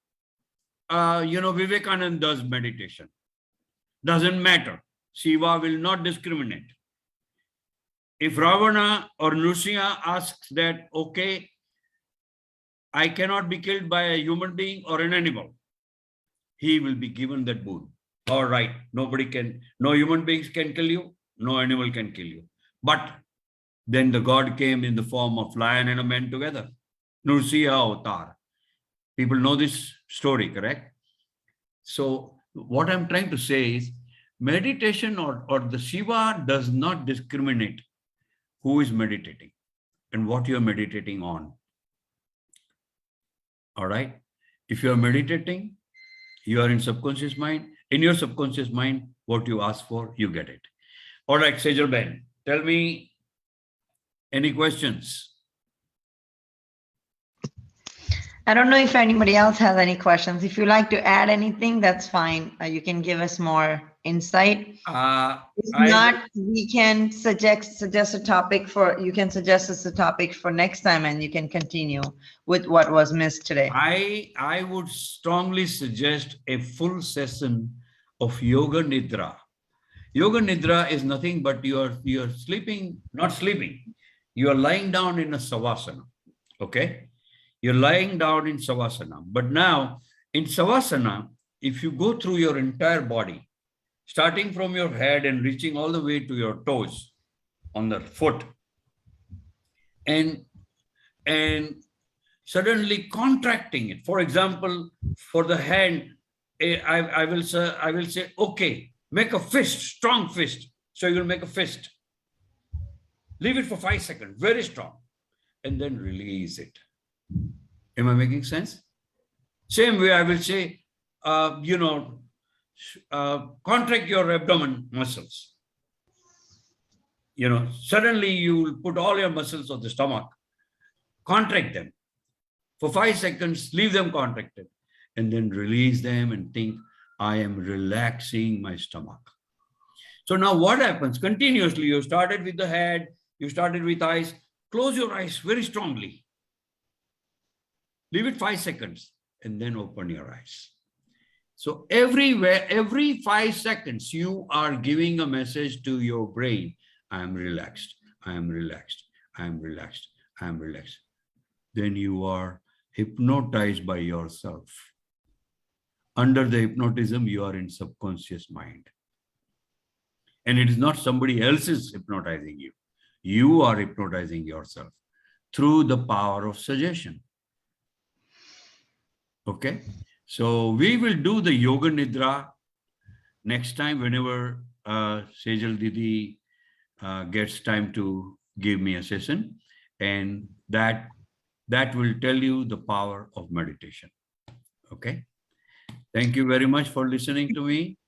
B: Vivekananda does meditation, doesn't matter. Shiva will not discriminate. If Ravana or Nrsimha asks that, okay, I cannot be killed by a human being or an animal, he will be given that boon. All right, no human beings can kill you, no animal can kill you. But then the God came in the form of lion and a man together. Nrsimha avatar. People know this story, correct? So what I'm trying to say is meditation or the Shiva does not discriminate who is meditating and what you're meditating on. All right. If you're meditating, you are in subconscious mind. In your subconscious mind, what you ask for, you get it. All right, Sejal Ben, tell me any questions?
A: I don't know if anybody else has any questions. If you like to add anything, that's fine. You can give us more insight. If not, we can suggest a topic you can suggest us a topic for next time and you can continue with what was missed today.
B: I would strongly suggest a full session of Yoga Nidra. Yoga Nidra is nothing but you're sleeping, not sleeping. You are lying down in a Savasana. Okay? You're lying down in Savasana. But now in Savasana, if you go through your entire body, starting from your head and reaching all the way to your toes on the foot, and suddenly contracting it. For example, for the hand, I will say, okay, make a fist, strong fist. So you'll make a fist. Leave it for 5 seconds, very strong, and then release it. Am I making sense? Same way I will say, contract your abdomen muscles. Suddenly you will put all your muscles of the stomach, contract them for 5 seconds, leave them contracted, and then release them and think, I am relaxing my stomach. So now what happens? Continuously, you started with the head, you started with eyes, close your eyes very strongly. Leave it 5 seconds and then open your eyes. So every 5 seconds, you are giving a message to your brain. I am relaxed. I am relaxed. I am relaxed. I am relaxed. Then you are hypnotized by yourself. Under the hypnotism, you are in subconscious mind. And it is not somebody else is hypnotizing you. You are hypnotizing yourself through the power of suggestion. Okay, so we will do the Yoga Nidra next time whenever Sejal Didi gets time to give me a session, and that will tell you the power of meditation. Okay, thank you very much for listening to me.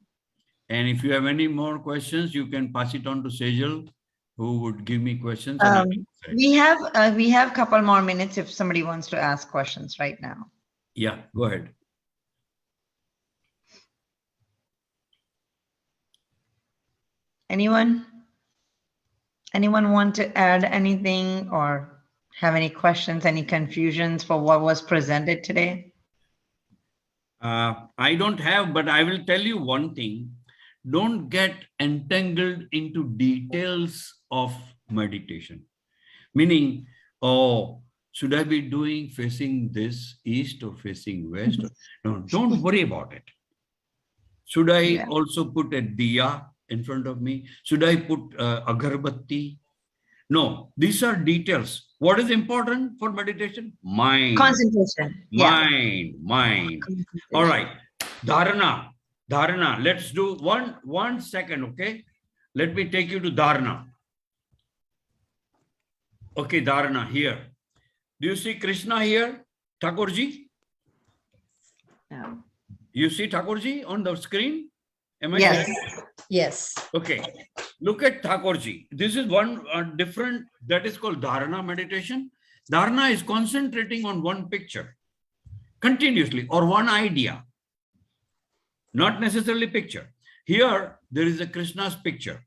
B: And if you have any more questions, you can pass it on to Sejal, who would give me questions.
A: We have a couple more minutes if somebody wants to ask questions right now.
B: Yeah, go ahead.
A: Anyone want to add anything or have any questions, any confusions for what was presented today?
B: I don't have, but I will tell you one thing. Don't get entangled into details of meditation. Meaning, oh, Should I be doing facing this east or facing west? No, don't worry about it. Should I also put a diya in front of me? Should I put agarbatti? No, these are details. What is important for meditation? Mind.
A: Concentration.
B: Mind. All right. Dharana. Let's do one second, okay? Let me take you to dharana. Okay, dharana here. Do you see Krishna here, Thakurji?
A: No.
B: You see Thakurji on the screen? Am I
A: Yes.
B: correct?
D: Yes.
B: Okay. Look at Thakurji. This is one different, that is called dharana meditation. Dharana is concentrating on one picture continuously or one idea, not necessarily picture. Here, there is a Krishna's picture.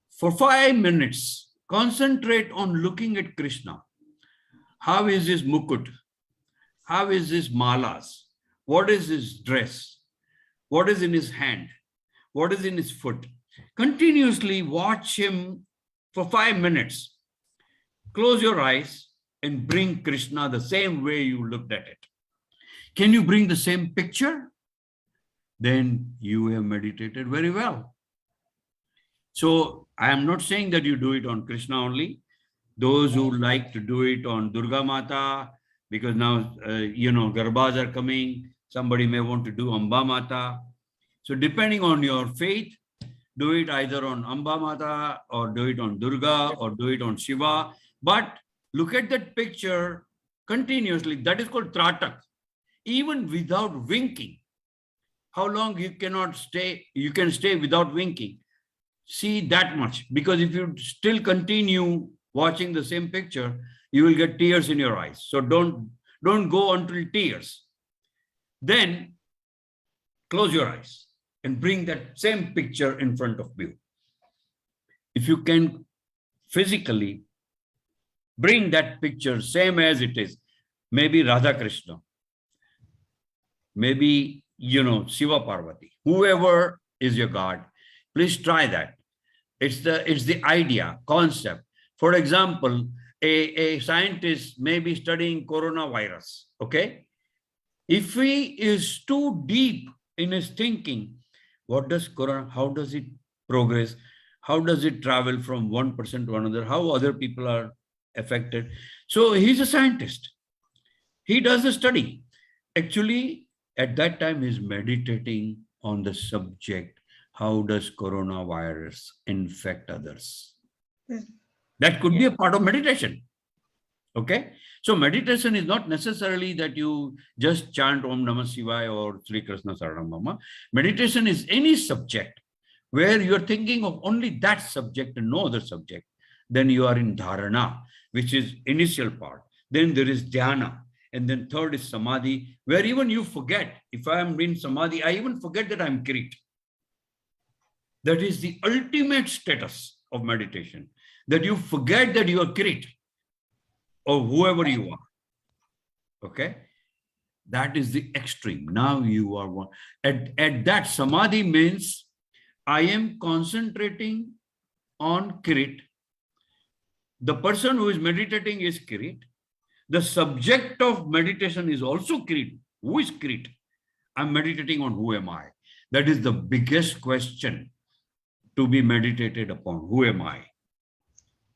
B: For 5 minutes, concentrate on looking at Krishna. How is his mukut? How is his malas? What is his dress? What is in his hand? What is in his foot? Continuously watch him for 5 minutes. Close your eyes and bring Krishna the same way you looked at it. Can you bring the same picture? Then you have meditated very well. So I am not saying that you do it on Krishna only. Those who like to do it on Durga Mata, because now, Garbhas are coming. Somebody may want to do Amba Mata. So depending on your faith, do it either on Amba Mata or do it on Durga or do it on Shiva. But look at that picture continuously. That is called Tratak. Even without winking. How long you cannot stay? You can stay without winking. See that much. Because if you still continue watching the same picture, you will get tears in your eyes. So don't go until tears. Then close your eyes and bring that same picture in front of you. If you can physically bring that picture same as it is, maybe Radha Krishna, maybe, Shiva Parvati, whoever is your God, please try that. It's the idea, concept. For example, a scientist may be studying coronavirus, okay? If he is too deep in his thinking, how does it progress? How does it travel from one person to another? How other people are affected? So he's a scientist. He does a study. Actually, at that time, he's meditating on the subject. How does coronavirus infect others? That could be a part of meditation. Okay. So meditation is not necessarily that you just chant Om Namah Shivaya or Sri Krishna Saranam Mama. Meditation is any subject where you're thinking of only that subject and no other subject. Then you are in dharana, which is initial part. Then there is dhyana. And then third is samadhi, where even you forget. If I am in samadhi, I even forget that I'm Kirit. That is the ultimate status of meditation. That you forget that you are Kirit or whoever you are. Okay? That is the extreme. Now you are one. At that, samadhi means I am concentrating on Kirit. The person who is meditating is Kirit. The subject of meditation is also Kirit. Who is Kirit? I'm meditating on who am I? That is the biggest question to be meditated upon. Who am I?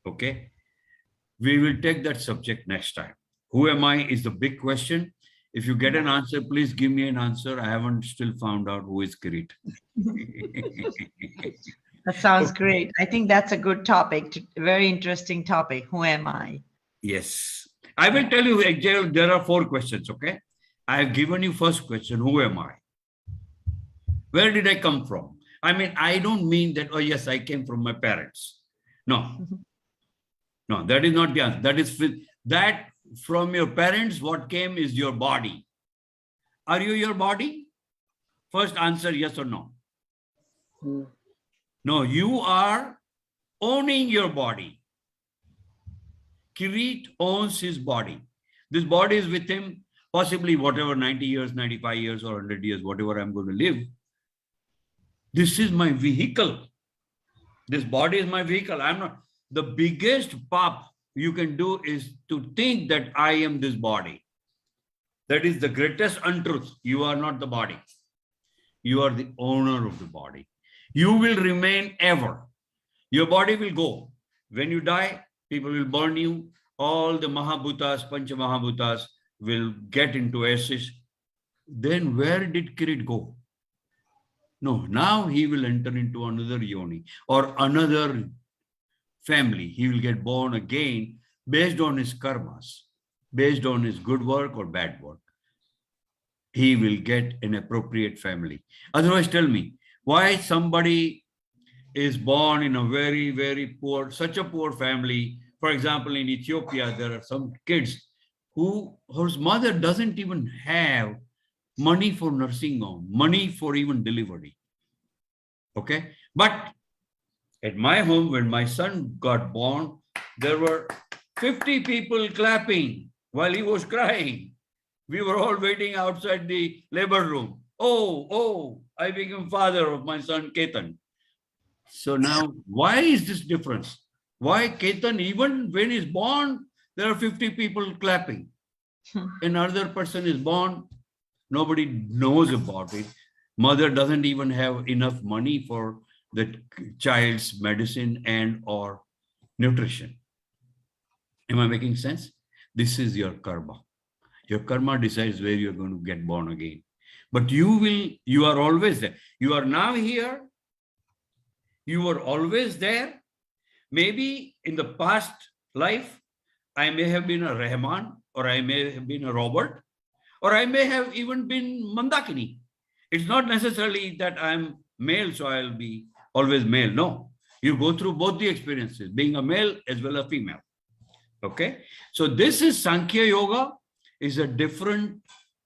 B: Okay. We will take that subject next time. Who am I is the big question. If you get an answer, please give me an answer. I haven't still found out who is Kirit.
A: That sounds great. I think that's a good topic. Very interesting topic. Who am I?
B: Yes. I will tell you, there are 4 questions, okay? I have given you first question, who am I? Where did I come from? I mean, I don't mean that, oh yes, I came from my parents. No. No, that is not the answer. That is that from your parents, what came is your body. Are you your body? First answer, yes or no. No, you are owning your body. Kirit owns his body. This body is with him, possibly whatever, 90 years, 95 years, or 100 years, whatever I'm going to live. This is my vehicle. This body is my vehicle. I'm not. The biggest pap you can do is to think that I am this body. That is the greatest untruth. You are not the body. You are the owner of the body. You will remain ever. Your body will go. When you die, people will burn you. All the Mahabhutas, Pancha Mahabhutas will get into ashes. Then where did Kirit go? No, now he will enter into another yoni or another family. He will get born again based on his karmas, based on his good work or bad work. He will get an appropriate family. Otherwise, tell me, why somebody is born in a very, very poor, such a poor family. For example, in Ethiopia, there are some kids whose mother doesn't even have money for nursing home, money for even delivery. Okay. But at my home, when my son got born, there were 50 people clapping while he was crying. We were all waiting outside the labor room. Oh, I became father of my son Ketan. So now, why is this difference? Why Ketan, even when he's born, there are 50 people clapping. Another person is born, nobody knows about it. Mother doesn't even have enough money for the child's medicine and or nutrition. Am I making sense? This is your karma. Your karma decides where you're going to get born again. But you are always there. You are now here. You were always there. Maybe in the past life, I may have been a Rahman, or I may have been a Robert, or I may have even been Mandakini. It's not necessarily that I'm male, so I'll be always male. No, you go through both the experiences, being a male as well as female. Okay, so this is Sankhya Yoga, is a different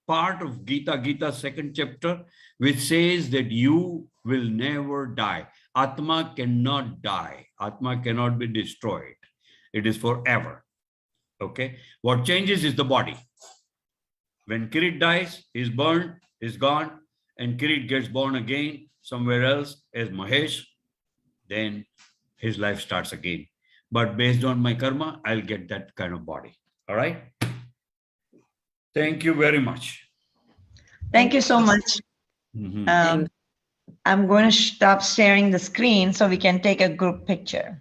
B: part of Gita, second chapter, which says that you will never die. Atma cannot die. Atma cannot be destroyed. It is forever. Okay, what changes is the body. When Kirit dies, he's burned, he's gone, and Kirit gets born again somewhere else as Mahesh, then his life starts again. But based on my karma, I'll get that kind of body. All right. Thank you very much.
A: Thank you so much. I'm going to stop sharing the screen so we can take a group picture.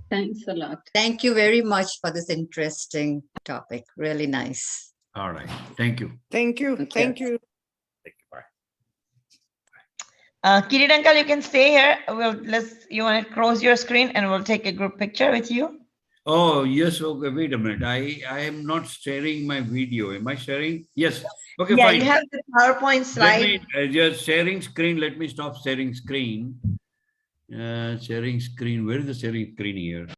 F: Thanks a lot.
D: Thank you very much for this interesting topic. Really nice.
B: All right. Thank you.
G: Thank you.
F: Okay.
G: Thank you.
B: Thank you. Bye.
A: Kirit uncle, you can stay here. You want to close your screen and we'll take a group picture with you.
B: Oh, yes. Okay. Wait a minute. I am not sharing my video. Am I sharing? Yes. Okay,
A: Yeah,
B: fine.
A: you have the PowerPoint slide.
B: Just sharing screen. Let me stop sharing screen. Sharing screen. Where is the sharing screen here?